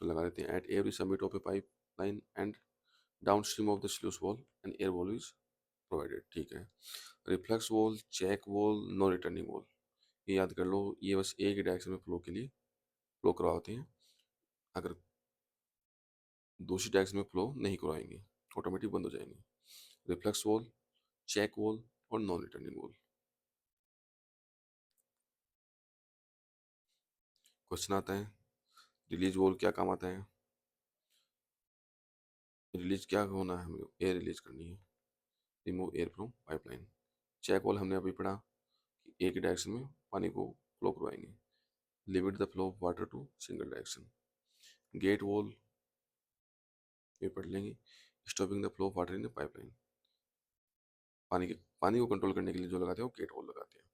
तो लगा देते हैं। At every summit of a pipeline and downstream of the sluice valve and air valve is provided, ठीक है। Reflex valve, check valve, no returning valve, ये याद कर लो, ये बस एक ही डायरेक्शन में फ्लो के लिए फ्लो करवाते हैं। अगर दूसरी डायरेक्शन में फ्लो नहीं करवाएंगे, ऑटोमेटिक बंद हो जाएंगे। रिफ्लेक्स वॉल, चेक वॉल और नॉन रिटर्निंग वॉल। क्वेश्चन आता है रिलीज वॉल क्या काम आता है। रिलीज क्या होना है, हमें एयर रिलीज करनी है, remove air from pipeline. Check valve हमने अभी पढ़ा कि एक ही डायरेक्शन में पानी को फ्लो करवाएंगे, limit the flow of water to single direction. Gate valve ये पढ़ लेंगे, stopping the flow of water in the pipeline. पानी को कंट्रोल करने के लिए जो लगाते हैं वो गेट वॉल लगाते हैं।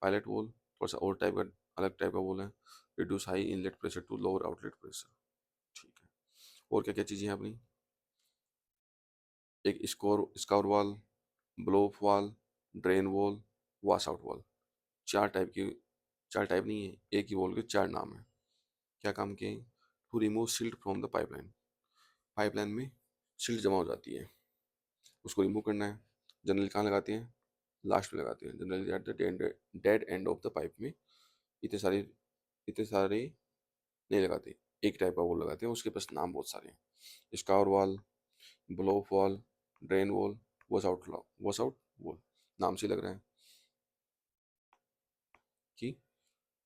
पायलट वॉल थोड़ा सा और टाइप का, अलग टाइप का वॉल है, reduce high inlet pressure to lower outlet pressure, ठीक है। और क्या क्या चीज़ें हैं अपनी, एक scour valve, blow off valve, drain valve, wash out valve. चार टाइप की, चार टाइप नहीं है, एक ही वॉल के चार नाम है। क्या काम के, to remove silt from the pipeline. Pipeline में सिल्ट जमा हो जाती है, उसको रिमूव करना है। जनरली कहाँ लगाते हैं, लास्ट में लगाते हैं, generally at the dead end of the pipe में। इतने सारे नहीं लगाते, एक टाइप का वॉल लगाते हैं, उसके पास नाम बहुत सारे हैं। Scour valve, blow off valve, drain valve, wash out valve. नाम से लग रहा है कि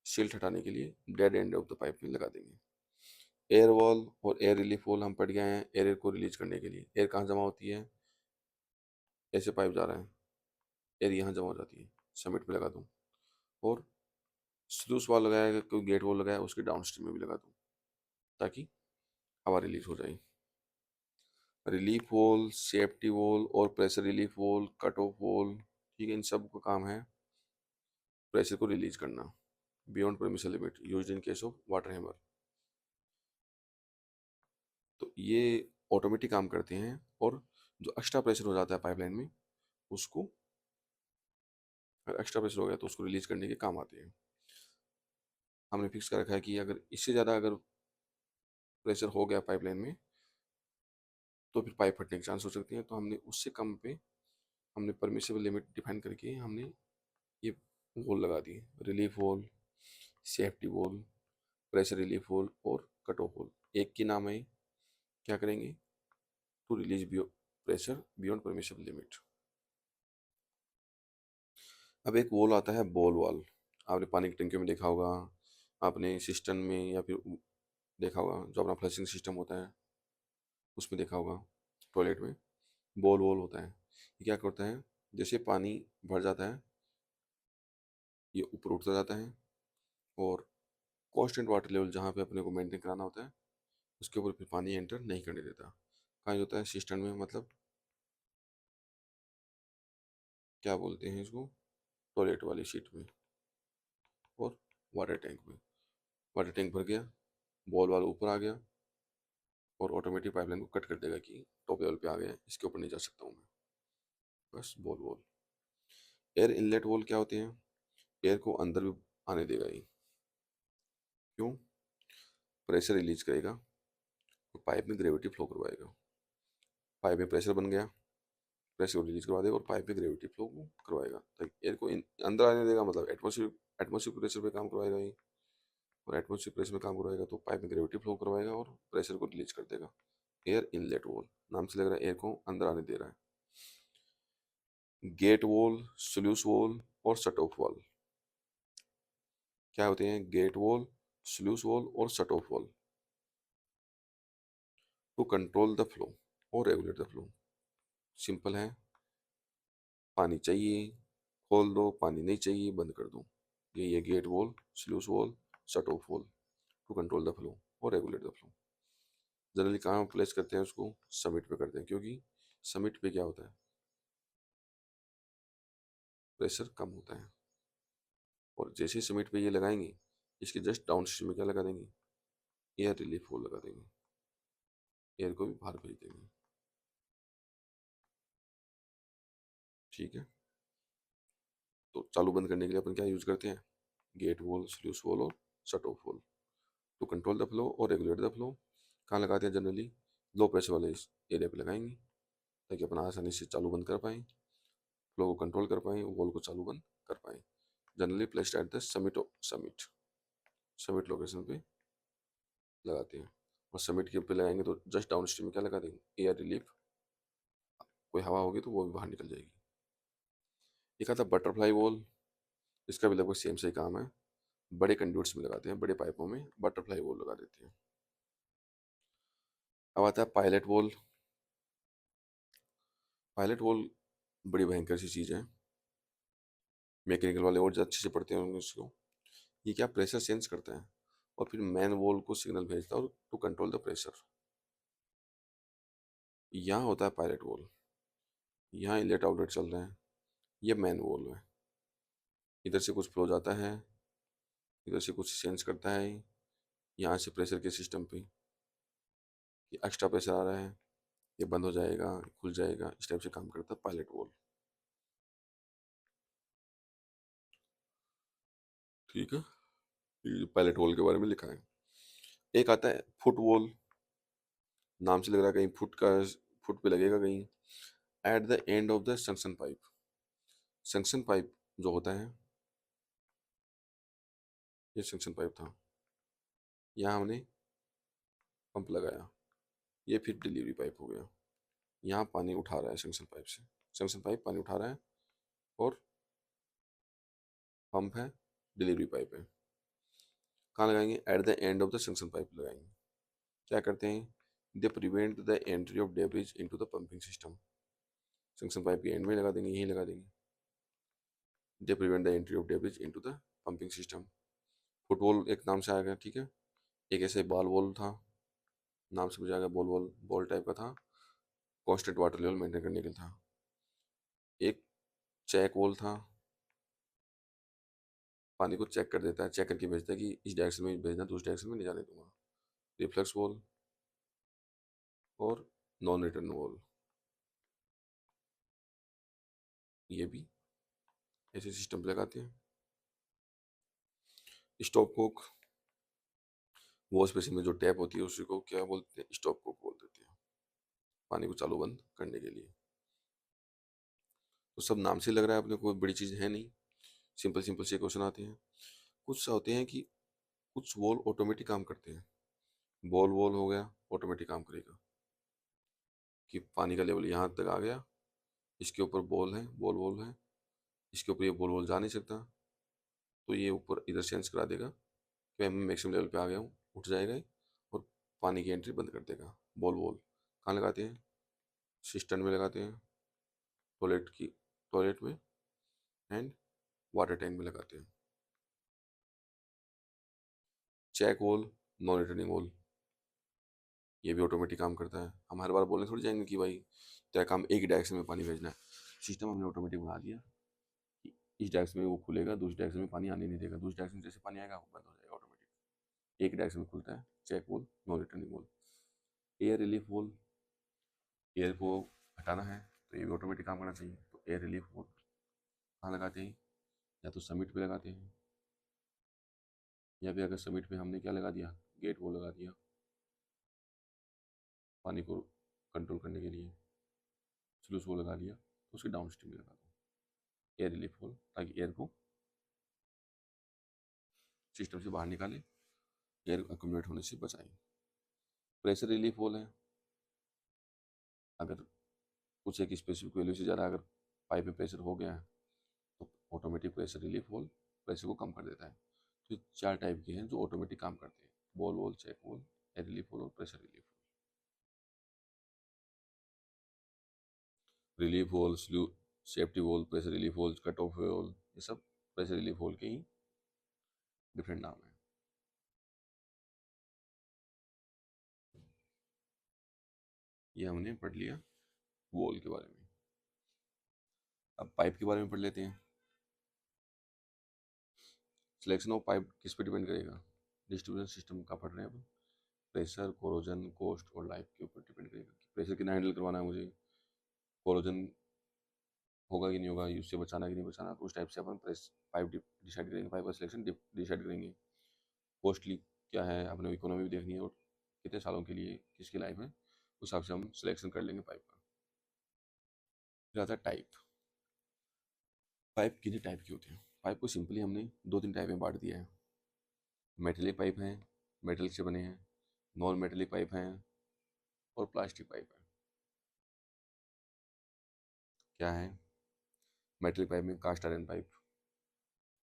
सिल्ट हटाने के लिए dead end of the pipe में लगा देंगे। एयर वॉल और एयर रिलीफ वॉल हम पढ़ गए हैं, एयर को रिलीज करने के लिए। एयर कहाँ जमा होती है, ऐसे पाइप जा रहा है, एयर यहाँ जमा हो जाती है, समिट पे लगा दूँ। और स्लूस वॉल लगाया, कोई गेट वॉल लगाया, उसके डाउन स्ट्रीम में भी लगा दूँ ताकि हवा रिलीज हो जाए। रिलीफ वॉल, सेफ्टी वॉल और pressure relief valve, cut off wall, ठीक है, इन सब का काम है प्रेशर को रिलीज करना beyond permission limit used in case of water hammer. तो ये ऑटोमेटिक काम करते हैं, और जो एक्स्ट्रा प्रेशर हो जाता है पाइपलाइन में, उसको, अगर एक्स्ट्रा प्रेशर हो गया तो उसको रिलीज करने के काम आते हैं। हमने फिक्स कर रखा है कि अगर इससे ज़्यादा अगर प्रेशर हो गया पाइपलाइन में तो फिर पाइप फटने के चांस हो सकते हैं। तो हमने उससे कम पे हमने परमिसिबल लिमिट डिफाइन करके हमने ये वॉल लगा दी, relief valve, safety valve, pressure relief valve और कट ऑफ वॉल। एक की नाम है क्या करेंगे, to release pressure beyond permissible limit. अब एक वॉल आता है बॉल वॉल। आपने पानी की टंकी में देखा होगा, आपने सिस्टम में या फिर देखा होगा, जो अपना फ्लशिंग सिस्टम होता है उसमें देखा होगा, टॉयलेट में बॉल वॉल होता है। ये क्या करता है, जैसे पानी भर जाता है ये ऊपर उठता जाता है, और कांस्टेंट वाटर लेवल जहाँ पे अपने को मेंटेन कराना होता है उसके ऊपर फिर पानी एंटर नहीं करने देता। कहाँ होता है, सिस्टम में, मतलब क्या बोलते हैं इसको, टॉयलेट वाली सीट में और वाटर टैंक में। वाटर टैंक भर गया, बॉल वाला ऊपर आ गया, और ऑटोमेटिक पाइपलाइन को कट कर देगा कि टॉप लेवल पे आ गया, इसके ऊपर नहीं जा सकता हूँ मैं। बस ball wall. Air inlet valve क्या होते हैं, एयर को अंदर भी आने देगा ये। क्यों, प्रेशर रिलीज करेगा तो पाइप में ग्रेविटी फ्लो करवाएगा, पाइप में प्रेशर बन गया, प्रेशर को रिलीज करवा देगा और पाइप में ग्रेविटी फ्लो करवाएगा। तो एयर को अंदर आने देगा, मतलब एटमोसफियर प्रेशर पे काम करवाएगा ये, और एटमोसफियर प्रेशर में काम करवाएगा तो पाइप में ग्रेविटी फ्लो करवाएगा और प्रेशर को रिलीज कर देगा। एयर इनलेट वॉल, नाम से लग रहा है एयर को अंदर आने दे रहा है। गेट वॉल, स्लूस वॉल और शट ऑफ वॉल क्या होते हैं, गेट वॉल, स्लूस वॉल और shut off valve. To control the flow और रेगुलेट द फ्लो। सिंपल है, पानी चाहिए खोल दो, पानी नहीं चाहिए बंद कर दो। ये gate valve, sluice valve, shut off valve, to control the flow और रेगुलेट द फ्लो। जनरली कहाँ प्लेस करते हैं उसको, समिट पे करते हैं, क्योंकि समिट पे क्या होता है, प्रेशर कम होता है। और जैसे ही समिट पे ये लगाएंगे, इसके जस्ट डाउन स्ट्रीम में क्या लगा देंगे, एयर रिलीफ वॉल लगा देंगे, एयर को भी बाहर भेज देंगे। ठीक है, तो चालू बंद करने के लिए अपन क्या यूज करते हैं, गेट वॉल, स्लूस वॉल और shut off valve. To control the flow और रेगुलेट द फ्लो कहाँ लगाते हैं, जनरली लो प्रेशर वाले इस एरिया पे लगाएंगे, ताकि अपन आसानी से चालू बंद कर पाएँ, फ्लो को कंट्रोल कर पाएँ, वॉल को चालू बंद कर पाएँ। Generally placed at the summit location पे लगाते हैं। और समिट के पे लगाएंगे तो जस्ट डाउन स्ट्रीम में क्या लगा देंगे, एयर रिलीफ, कोई हवा होगी तो वो भी बाहर निकल जाएगी। एक आता बटरफ्लाई वॉल, इसका भी लगभग सेम से काम है, बड़े कंड्यूट्स में लगाते हैं, बड़े पाइपों में बटरफ्लाई वॉल लगा देते हैं। अब आता है पायलट वॉल। पायलट वॉल बड़ी भयंकर सी चीज़ है, मैकेनिकल वाले और अच्छे से पढ़ते होंगे उसको। ये क्या, प्रेशर सेंस करता है और फिर मैन वॉल को सिग्नल भेजता है टू कंट्रोल द प्रेशर। यहाँ होता है पायलट वॉल, यहाँ इनलेट आउटलेट चल रहे हैं, ये मैन वॉल है। इधर से कुछ फ्लो जाता है, इधर से कुछ सेंस करता है, यहाँ से प्रेशर के सिस्टम पे ये एक्स्ट्रा प्रेशर आ रहा है, ये बंद हो जाएगा, खुल जाएगा, इस टाइप से काम करता है पायलट वॉल। ठीक है, ये पायलट वॉल के बारे में लिखा है। एक आता है फुट वॉल, नाम से लग रहा है कहीं फुट का, फुट पे लगेगा कहीं। At the end of the suction pipe, suction pipe जो होता है, ये संक्शन पाइप था, यहाँ हमने पंप लगाया, ये फिर डिलीवरी पाइप हो गया, यहाँ पानी उठा रहा है संक्शन पाइप से, संक्शन पाइप पानी उठा रहा है, और पंप है, डिलीवरी पाइप है। कहाँ लगाएंगे, at the end of the suction pipe लगाएंगे। क्या करते हैं, they prevent the entry of debris into the pumping system. Suction pipe के एंड में लगा देंगे, यहीं लगा देंगे, they prevent the entry of debris into the pumping system. Football एक नाम से आ गया, ठीक है। एक ऐसे बॉल वॉल था, नाम से मुझे आ गया, बॉल वॉल, बॉल टाइप का था, कांस्टेंट वाटर लेवल मेंटेन करने के लिए था। एक चेक वॉल था, पानी को चेक कर देता है, चेक करके भेजता है कि इस डायरेक्शन में भेजना, दूसरी डायरेक्शन में नहीं जाने दूंगा। रिफ्लेक्स वॉल और नॉन रिटर्न वॉल, ये भी ऐसे सिस्टम पे लगाते हैं। स्टॉप कोक, वॉश बेसिन में जो टैप होती है उसी को क्या बोलते हैं, स्टॉप कोक बोल देते हैं, पानी को चालू बंद करने के लिए। तो सब नाम से लग रहा है अपने, कोई बड़ी चीज़ है नहीं, सिंपल सिंपल से क्वेश्चन आते हैं। कुछ सा होते हैं कि कुछ वॉल ऑटोमेटिक काम करते हैं, बॉल वॉल हो गया ऑटोमेटिक काम करेगा कि पानी का लेवल यहाँ तक आ गया, इसके ऊपर बॉल है, बॉल वॉल है, इसके ऊपर ये बॉल वॉल जा नहीं सकता, तो ये ऊपर इधर सेंस करा देगा कि मैं मैक्सिमम लेवल पे आ गया हूँ, उठ जाएगा ये और पानी की एंट्री बंद कर देगा। बॉल वॉल कहाँ लगाते हैं, सिस्टम में लगाते हैं, टॉयलेट में एंड वाटर टैंक में लगाते हैं। Check valve, non returning valve, ये भी ऑटोमेटिक काम करता है। हम हर बार बोलने थोड़ी जाएंगे कि भाई तेरा काम एक ही डायरेक्शन में पानी भेजना है, सिस्टम हमने ऑटोमेटिक बना दिया कि इस डायरेक्शन में वो खुलेगा, दूसरी डायरेक्शन में पानी आने नहीं देगा, दूसरी डायरेक्शन में जैसे पानी आएगा वो बंद हो जाएगा ऑटोमेटिक, एक डायरेक्शन में खुलता है। Check valve, non returning valve. Air relief valve, air को हटाना है तो ये भी ऑटोमेटिक काम करना चाहिए, तो एयर रिलीफ वॉल कहाँ लगाते हैं, या तो समिट पे लगाते हैं, या फिर अगर समिट पे हमने क्या लगा दिया, गेट वॉल लगा दिया पानी को कंट्रोल करने के लिए, स्लूस वॉल लगा दिया, तो उसके डाउन स्ट्रीम में लगा दो एयर रिलीफ वॉल, ताकि एयर को सिस्टम से बाहर निकाले, एयर अक्यूमुलेट होने से बचाएं। प्रेशर रिलीफ वॉल है, अगर कुछ एक स्पेसिफिक वैल्यू से ज़्यादा अगर पाइप में प्रेशर हो गया है तो automatic pressure relief wall pressure को कम कर देता है। तो ये 4 टाइप के हैं जो ऑटोमेटिक काम करते हैं, ball valve, check valve, air relief valve और pressure relief valve. Relief valve, safety valve, pressure relief valve, cut off valve, ये सब प्रेशर रिलीफ वॉल के ही डिफरेंट नाम है। ये हमने पढ़ लिया वॉल के बारे में। अब पाइप के बारे में पढ़ लेते हैं। सिलेक्शन ऑफ पाइप किस पे डिपेंड करेगा, डिस्ट्रीब्यूशन सिस्टम का पढ़ रहे हैं अब। प्रेशर, कोरोजन, कॉस्ट और लाइफ के ऊपर डिपेंड करेगा कि प्रेशर कितना हैंडल करवाना है मुझे, कोरोजन होगा कि नहीं होगा, उससे बचाना कि नहीं बचाना, तो उस टाइप से अपन प्रेस पाइप डिसाइड करेंगे, पाइप का सिलेक्शन डिसाइड करेंगे। कॉस्टली क्या है, अपने इकोनॉमी भी देखनी है और कितने सालों के लिए किसकी लाइफ है, उस हिसाब से हम सिलेक्शन कर लेंगे पाइप का। फिर आता है टाइप। पाइप कितने टाइप के होते हैं, पाइप को सिंपली हमने 2-3 टाइप में बांट दिया है। मेटेलिक पाइप हैं, मेटल से बने हैं, नॉन मेटेलिक पाइप हैं और प्लास्टिक पाइप है। क्या है, मेटेलिक पाइप में कास्ट आयरन पाइप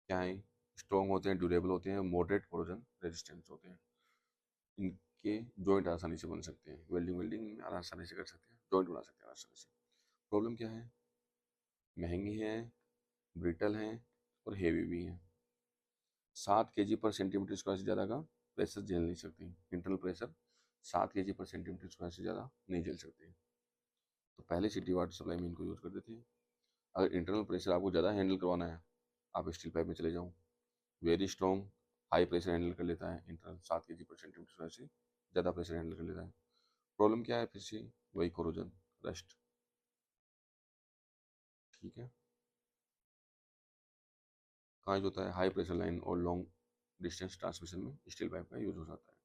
क्या है, स्ट्रॉन्ग होते हैं, ड्यूरेबल होते हैं, मॉडरेट कोरोजन रेजिस्टेंस होते हैं, इनके जॉइंट आसानी से बन सकते हैं, वेल्डिंग वेल्डिंग में आसानी से कर सकते हैं, जॉइंट बना सकते हैं आसानी से। प्रॉब्लम क्या है, महंगी है, ब्रिटल हैं और हेवी भी हैं। 7 kg पर सेंटीमीटर स्क्वायर से ज़्यादा का प्रेशर झेल नहीं सकती, इंटरनल प्रेशर 7 kg पर सेंटीमीटर स्क्वायर से ज़्यादा नहीं झेल सकती, तो पहले सिटी वाटर सप्लाई में इनको यूज़ कर देते हैं। अगर इंटरनल प्रेशर आपको ज़्यादा हैंडल करवाना है, आप स्टील पाइप में चले जाओ, very strong, high pressure handle कर लेता है, इंटरनल 7 kg पर सेंटीमीटर स्क्वायर से ज़्यादा प्रेशर हैंडल कर लेता है। प्रॉब्लम क्या है फिर से, वही कोरोजन, रस्ट। ठीक है, कहाँ यूज होता है, हाई प्रेशर लाइन और लॉन्ग डिस्टेंस ट्रांसमिशन में स्टील पाइप का यूज हो जाता है।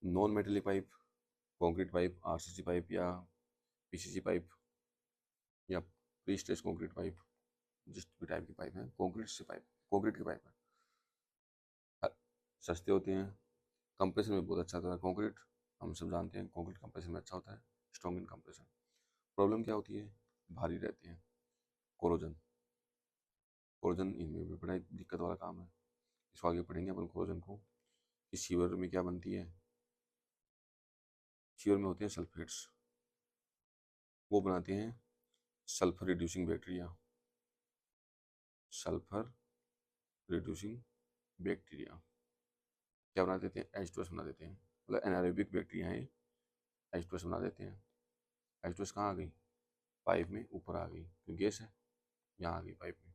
Non metallic pipe, concrete pipe, RCC pipe या पीसीसी पाइप या प्री स्ट्रेस कंक्रीट पाइप, जिस भी टाइप की पाइप है, कंक्रीट से पाइप, कंक्रीट की पाइप है, सस्ते होते हैं, कंप्रेशन में बहुत अच्छा होता है कंक्रीट, हम सब जानते हैं कंक्रीट कंप्रेशन में अच्छा होता है, स्ट्रॉन्ग इन कंप्रेशन। प्रॉब्लम क्या होती है, भारी रहते हैं, कोरोजन, कोरोजन इनमें भी बड़ा दिक्कत वाला काम है, इसको आगे पढ़ेंगे अपन कोरोजन को। इस सीवर में क्या बनती है, सीवर में होते हैं सल्फेट्स, वो बनाते हैं sulphur reducing bacteria, sulphur reducing bacteria क्या बना देते हैं, H2S बना देते हैं, मतलब एनारोबिक बैक्टीरिया है, H2S बना देते हैं। H2S कहाँ आ गई, पाइप में ऊपर आ गई, क्योंकि गैस है, यहाँ आ गई पाइप में।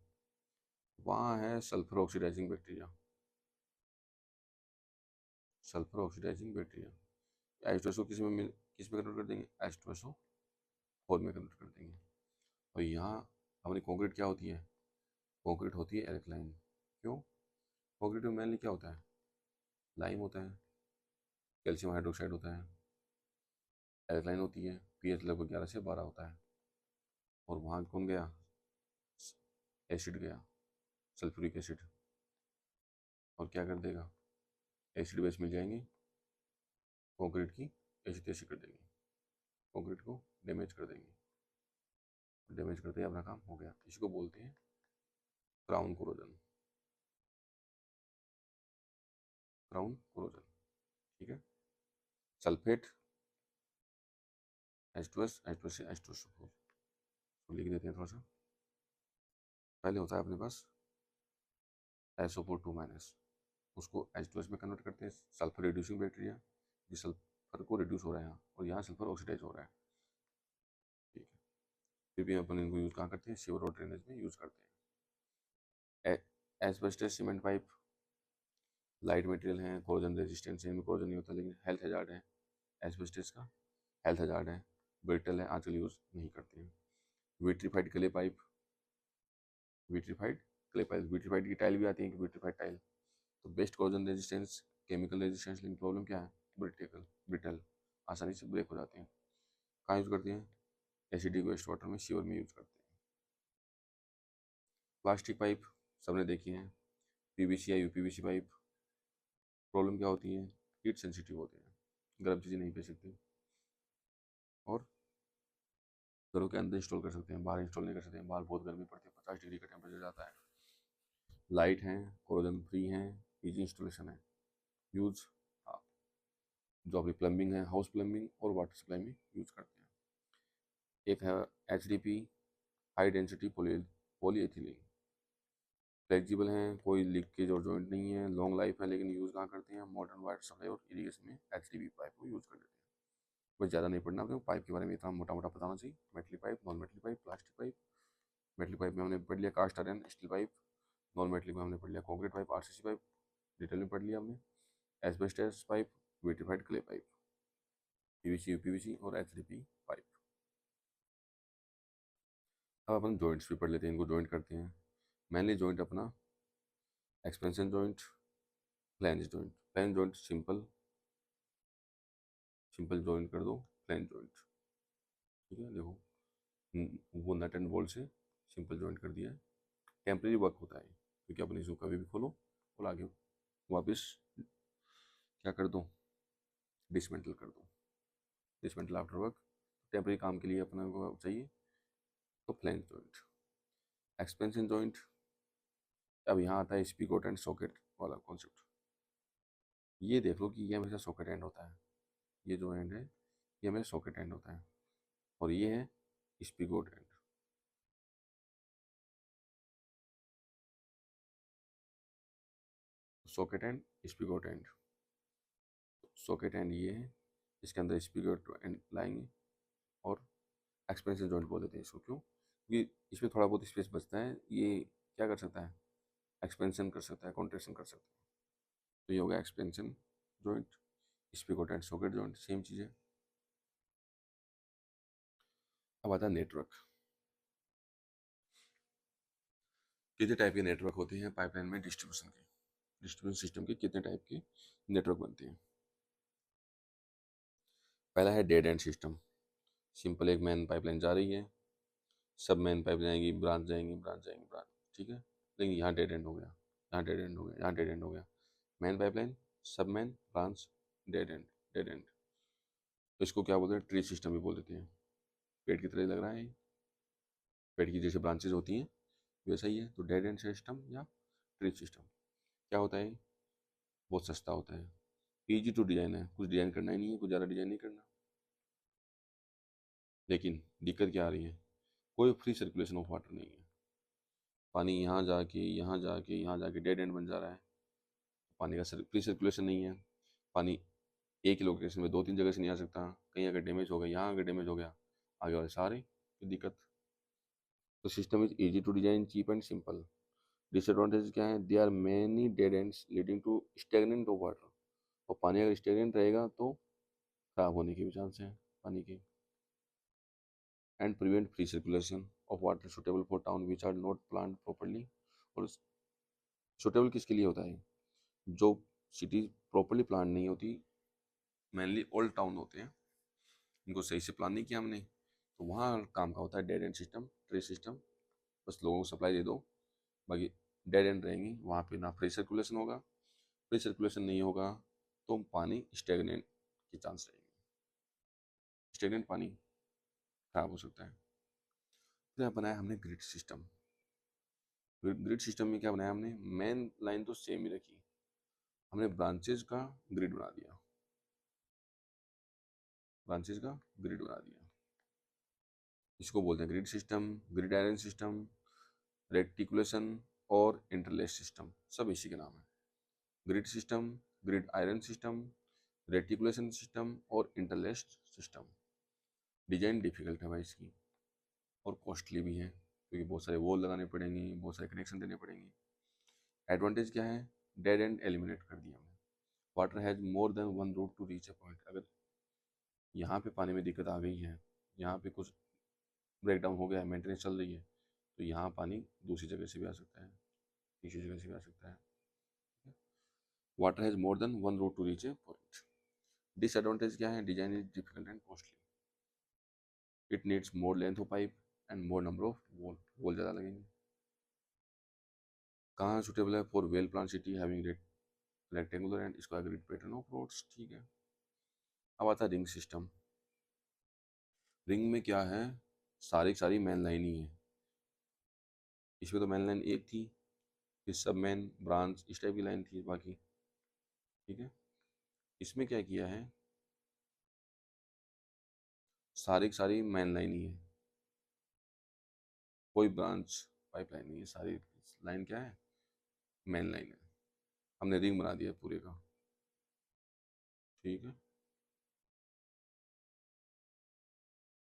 वहाँ है sulphur oxidising bacteria, sulphur oxidising bacteria. H2SO किस में कन्वर्ट कर देंगे, H2SO4 में कन्वर्ट कर देंगे। और यहाँ हमारी कॉन्क्रीट क्या होती है, कॉन्क्रीट होती है एल्कलाइन। क्यों, कॉन्क्रीट में मेनली क्या होता है, लाइम होता है, कैल्शियम हाइड्रोक्साइड होता है, एल्कलाइन होती है, पीएच लगभग 11 से 12 होता है। और वहाँ कौन गया, एसिड गया, सल्फ्यूरिक एसिड, और क्या कर देगा, एसिड बेस मिल जाएंगे, कॉन्क्रीट की एसिड कर देंगे, कॉन्क्रीट को डैमेज कर देंगे, डैमेज करते ही अपना काम हो गया। इसी को बोलते हैं क्राउन कोरोजन, क्राउन कोरोजन। ठीक है, सल्फेट H2S, H2S से H2SO4 तो लिख देते हैं थोड़ा सा। पहले होता है अपने पास SO4 2-, उसको H2S में कन्वर्ट करते हैं, सल्फर रिड्यूसिंग बैक्टीरिया, जिस सल्फर को रिड्यूस हो रहा है यहाँ, और यहाँ सल्फर ऑक्सीडाइज हो रहा है। ठीक है, फिर भी अपन इनको यूज़ कहाँ करते हैं, सीवर और ड्रेनेज में यूज़ करते हैं। Asbestos cement pipe light material है, कोरोजन रेजिस्टेंस है, इनमें कोरोजन नहीं होता, लेकिन हेल्थ हजार्ड है, एस्बेस्टस का हेल्थ हजार्ड है, ब्रिटल है, आजकल यूज़ नहीं करते हैं। Vitrified clay pipe, vitrified clay pipe, vitrified की टाइल भी आती है कि विट्रीफाइड टाइल। तो best corrosion resistance, chemical resistance, लेकिन प्रॉब्लम क्या है, ब्रिटेकल, ब्रिटल, आसानी से ब्रेक हो जाते हैं। कहाँ यूज़ करते हैं, एसिडिक वेस्ट वाटर में, सीवर में यूज़ करते हैं। प्लास्टिक पाइप सबने देखी है, पीवीसी या यूपीवीसी पाइप, प्रॉब्लम क्या होती है, हीट सेंसिटिव होते हैं, गर्म चीज़ें नहीं पी सकती, और घरों के अंदर इंस्टॉल कर सकते हैं, बाहर इंस्टॉल नहीं कर सकते हैं, बाहर बहुत गर्मी पड़ती है, 50 डिग्री का टेम्परेचर जाता है। लाइट हैं, कोरोजन फ्री हैं, इजी इंस्टॉलेशन है, यूज हाँ, जो अपनी प्लम्बिंग है, हाउस प्लम्बिंग और वाटर सप्लाई में यूज करते हैं। एक है HDP, high density polyethylene, flexible हैं, कोई लीकेज और जॉइंट नहीं है, लॉन्ग लाइफ है, लेकिन यूज़ कहाँ करते हैं, मॉडर्न वाटर सप्लाई और इरीगेशन में HDP पाइप को यूज़ कर लेते हैं। बस ज़्यादा नहीं पढ़ना आपको, पाइप के बारे में इतना मोटा मोटा बताना चाहिए। Metallic pipe, non metallic pipe, plastic pipe. Metallic pipe में हमने पढ़ लिया cast iron steel pipe, non metallic में हमने पढ़ लिया concrete pipe, RCC pipe detail में पढ़ लिया हमने, asbestos pipe, vitrified clay pipe, PVC UPVC और HDP पाइप। अब अपन जॉइंट्स भी पढ़ लेते हैं, इनको जॉइंट करते हैं। मेनली जॉइंट अपना expansion joint, flange joint. Flange joint simple, simple joint कर दो, फ्लैंज जॉइंट। ठीक है, देखो वो नट एंड बोल्ट से सिंपल जॉइंट कर दिया है। टेम्परेरी वर्क होता है क्योंकि अपन इसको कभी भी खोलो और आगे वापस क्या कर दो, डिसमेंटल कर दो, डिसमेंटल आफ्टर वर्क। टेम्परेरी काम के लिए अपने को चाहिए, तो फ्लैंज जॉइंट। एक्सपेंशन जॉइंट, अब यहाँ आता है स्पीगोट एंड सॉकेट वाला कॉन्सेप्ट। ये देख लो कि ये हमेशा सॉकेट एंड होता है, ये जो एंड है ये हमेशा सॉकेट एंड होता है, और ये है spigot and. Socket end spigot and, socket end ये है, इसके अंदर स्पीगोट एंड लाएंगे, और एक्सपेंशन जॉइंट बोल देते हैं इसको। क्यों, क्योंकि इसमें थोड़ा बहुत स्पेस बचता है, ये क्या कर सकता है, एक्सपेंशन कर सकता है, कॉन्ट्रेक्शन कर सकता है। तो ये हो गया expansion joint, spigot and socket joint, same चीज़ है। अब आता है नेटवर्क। कितने टाइप के नेटवर्क होते हैं पाइपलाइन में, डिस्ट्रीब्यूशन के, डिस्ट्रीब्यूशन सिस्टम के कितने टाइप के नेटवर्क बनते हैं। पहला है डेड एंड सिस्टम, सिंपल एक मेन पाइपलाइन जा रही है, सब मेन पाइप जाएंगी, ब्रांच जाएंगी, ब्रांच जाएंगी, ब्रांच, ठीक है, लेकिन यहाँ डेड एंड हो गया, यहाँ डेड एंड हो गया, यहाँ डेड एंड हो गया। मेन पाइपलाइन, सब main, branch, dead and, dead and. तो इसको क्या बोलते हैं, ट्री सिस्टम भी बोल देते हैं। पेड़ की तरह लग रहा है, पेड़ की जैसे ब्रांचेज होती हैं वैसा ही है। तो डेड एंड सिस्टम या ट्री सिस्टम क्या होता है, बहुत सस्ता होता है, ईजी टू डिजाइन है, कुछ डिजाइन करना ही नहीं है, कुछ ज़्यादा डिजाइन नहीं करना। लेकिन दिक्कत क्या आ रही है, कोई फ्री सर्कुलेशन ऑफ वाटर नहीं है, पानी यहाँ जाके यहाँ जाके यहाँ जाके डेड एंड बन जा रहा है, पानी का फ्री सर्कुलेशन नहीं है, पानी एक ही लोकेशन में 2-3 जगह से नहीं आ सकता, कहीं अगर डैमेज हो गया, यहाँ अगर डैमेज हो गया, आगे वाले सारे की दिक्कत। तो system is easy to design, cheap and simple, disadvantage क्या है? They are many dead ends leading to stagnant of water. और पानी अगर स्टेगनेंट रहेगा तो खराब होने के भी चांस हैं पानी के। And prevent free circulation of water suitable for town which are not planned properly. और सुटेबल किसके लिए होता है? जो सिटी प्रॉपरली प्लान नहीं होती, मेनली ओल्ड टाउन होते हैं, इनको सही से प्लान नहीं किया हमने, तो वहाँ काम का होता है dead and system, tree system. बस लोगों को सप्लाई दे दो, बाकी डेड एंड रहेंगी, वहाँ पे ना फ्री सर्कुलेशन होगा। फ्री सर्कुलेशन नहीं होगा तो पानी स्टेगनेंट के चांस रहेंगे, स्टेगनेंट पानी खराब हो सकता है। फिर बनाया हमने ग्रिड सिस्टम। ग्रिड सिस्टम में क्या बनाया हमने? मेन लाइन तो सेम ही रखी, हमने ब्रांचेज का ग्रिड बना दिया, ब्रांचेज का ग्रिड बना दिया। इसको बोलते हैं grid system, grid iron system, reticulation और इंटरलेस सिस्टम, सब इसी के नाम है। Grid system, grid iron system, reticulation system और इंटरलेस्ड सिस्टम। डिजाइन डिफिकल्ट है भाई इसकी, और कॉस्टली भी है, क्योंकि बहुत सारे वॉल लगाने पड़ेंगे, बहुत सारे कनेक्शन देने पड़ेंगे। एडवांटेज क्या है? डेड एंड एलिमिनेट कर दिया हमने। Water has more than one route to reach a point. अगर यहाँ पे पानी में दिक्कत आ गई है, यहाँ पे कुछ ब्रेक डाउन हो गया है, मेंटेनेंस चल रही है, तो यहाँ पानी दूसरी जगह से भी आ सकता है, तीसरी जगह से भी आ सकता है। Water has more than one route to reach a point. Disadvantage क्या है? Design is difficult and costly. It needs more length of pipe and more number of valve ज़्यादा लगेंगे। कहाँ सुटेबल है? For well plan city having rectangular and square grid pattern of roads. ठीक है। अब आता है रिंग सिस्टम। रिंग में क्या है? सारी सारी मेन लाइन ही है। इसमें तो मेन लाइन एक थी, फिर सब मेन ब्रांच इस टाइप की लाइन थी बाकी। ठीक है। इसमें क्या किया है? सारी सारी मेन लाइन ही है, कोई ब्रांच पाइप लाइन नहीं है, सारी लाइन क्या है? मेन लाइन है। हमने रिंग बना दिया पूरे का। ठीक है,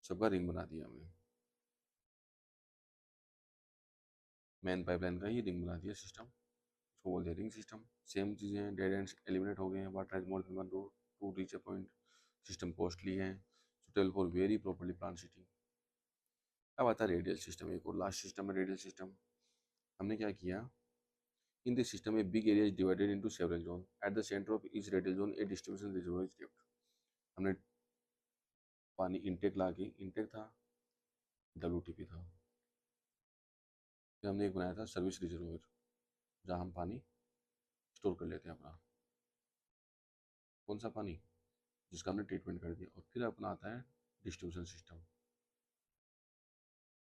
सबका रिंग बना दिया हमने, मेन पाइपलाइन का ही रिंग बना दिया सिस्टम, उसको बोलते हैं रिंग सिस्टम। सेम चीज़ें हैं, डेड एंड्स एलिमिनेट हो गए हैं, water has more than one route to reach a point, system costly है, suitable for very properly plan city. अब आता है रेडियल सिस्टम, एक और लास्ट सिस्टम है रेडियल सिस्टम। हमने क्या किया? In this system a big area is divided into several zone, at the centre of each radial zone a distribution reservoir is kept. हमने पानी इनटेक ला के, इनटेक था, WTP था, फिर हमने एक बनाया था सर्विस रिजर्वॉयर, जहाँ हम पानी स्टोर कर लेते हैं अपना। कौन सा पानी? जिसका हमने ट्रीटमेंट कर दिया। और फिर अपना आता है डिस्ट्रीब्यूशन सिस्टम।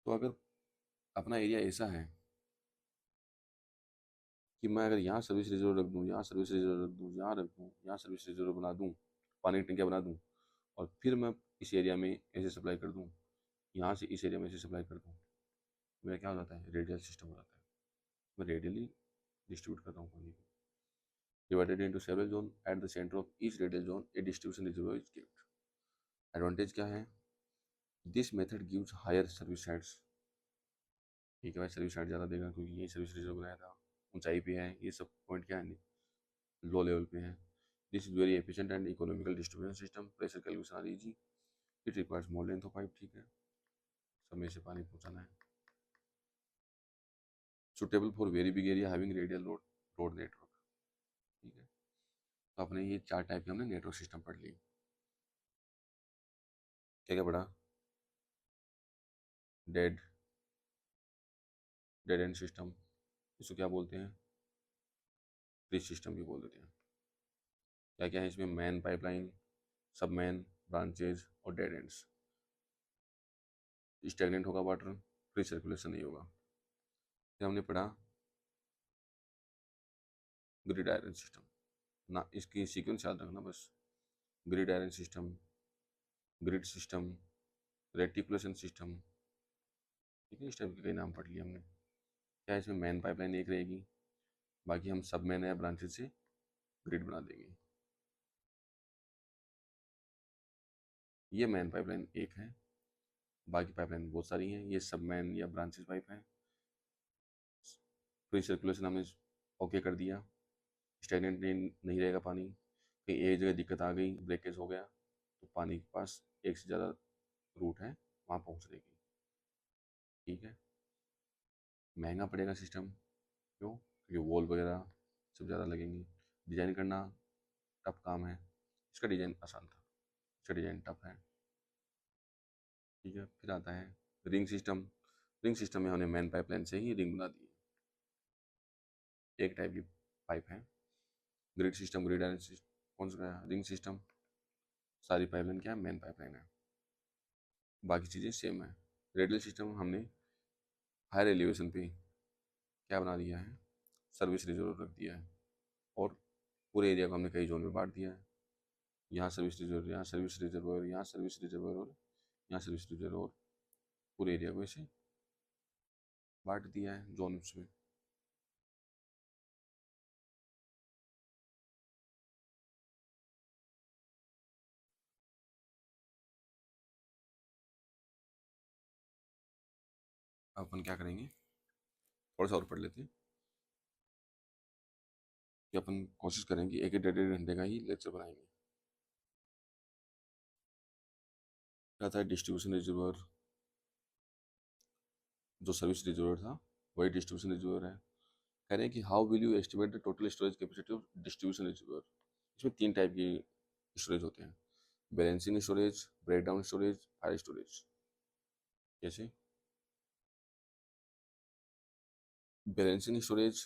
तो अगर अपना एरिया ऐसा है कि मैं अगर यहाँ सर्विस रिजर्व रख दूँ, यहाँ सर्विस रिजर्व रख दूँ, यहाँ रख दूँ, यहाँ सर्विस रिजर्व बना दूँ, पानी की टंकियाँ बना दूँ, और फिर मैं इस एरिया में ऐसे सप्लाई कर दूँ, यहाँ से इस एरिया में ऐसे सप्लाई कर दूँ, मेरा क्या हो जाता है? रेडियल सिस्टम हो जाता है। मैं रेडियली डिस्ट्रीब्यूट करता हूँ पानी को, divided into several zone, at the centre of each radial zone a distribution reserve is kept. Advantage क्या है? This method gives higher service sides. ठीक है भाई, सर्विस साइड ज़्यादा देगा, क्योंकि ये सर्विस रिजर्व बनाया था, ऊंचाई पे है, ये सब पॉइंट क्या है? लो लेवल पे है। This is very efficient and economical distribution system, pressure calculation are easy, it requires more length of pipe. ठीक है, समय से पानी पहुंचाना है। Suitable for very big area having radial road network. ठीक है, तो अपने ये चार टाइप के हमने नेटवर्क सिस्टम पढ़ लिए। क्या क्या पढ़ा? डेड डेड एंड सिस्टम, इसको क्या बोलते हैं? ब्रिज सिस्टम भी बोल देते हैं। क्या क्या है इसमें? मेन पाइपलाइन, सब मेन, ब्रांचेज और डेड एंड्स। स्टेगनेंट होगा वाटर, फ्री सर्कुलेशन नहीं होगा। फिर हमने पढ़ा ग्रिड आयरन सिस्टम, ना इसकी सीक्वेंस याद रखना बस। Grid iron system, grid system, reticulation system. ठीक है, इस टाइप के कई नाम पढ़ लिए हमने। क्या इसमें? मेन पाइपलाइन एक रहेगी, बाकी हम सब मेन या ब्रांचेज से ग्रिड बना देंगे। ये मेन पाइपलाइन एक है, बाकी पाइपलाइन बहुत सारी हैं, ये सब मेन या ब्रांचेज पाइप है। फ्री सर्कुलेशन हमने ओके कर दिया, स्टेगनेंट नहीं रहेगा पानी। कहीं एक जगह दिक्कत आ गई, ब्रेकेज हो गया, तो पानी के पास एक से ज़्यादा रूट है, वहाँ पहुँच जाएगी। ठीक है, महंगा पड़ेगा सिस्टम, क्यों? क्योंकि वॉल वगैरह सब ज़्यादा लगेंगी, डिज़ाइन करना टफ काम है। इसका डिज़ाइन आसान था, इसका डिज़ाइन टफ है। ठीक है, फिर आता है रिंग सिस्टम। रिंग सिस्टम में हमने मेन पाइपलाइन से ही रिंग बना दी है, एक टाइप की पाइप है। Grid system, grid iron system, कौन सा है? Ring system. सारी पाइपलाइन क्या है? मेन पाइपलाइन है, बाकी चीज़ें सेम है। रेडियल सिस्टम हमने हायर एलिवेशन पे क्या बना दिया है? सर्विस रिजर्व रख दिया है, और पूरे एरिया को हमने कई जोन में बांट दिया है। यहाँ सर्विस रिजर्व, यहाँ सर्विस रिजर्वर, यहाँ सर्विस रिजर्वर, और यहाँ सर्विस रिजर्वर, पूरे एरिया को ऐसे बांट दिया है जोन्स में। अब अपन क्या करेंगे, थोड़ा सा और पढ़ लेते हैं, कि अपन कोशिश करेंगे एक 1.5 घंटे का ही लेक्चर बनाएंगे। क्या था? डिस्ट्रीब्यूशन रिजर्वर, जो सर्विस रिजर्वर था वही डिस्ट्रीब्यूशन रिजर्वर है। कह रहे हैं कि how will you estimate the total storage capacity of distribution reservoir. इसमें 3 टाइप की स्टोरेज होते हैं, balancing storage, breakdown storage, fire storage. कैसे? बैलेंसिंग स्टोरेज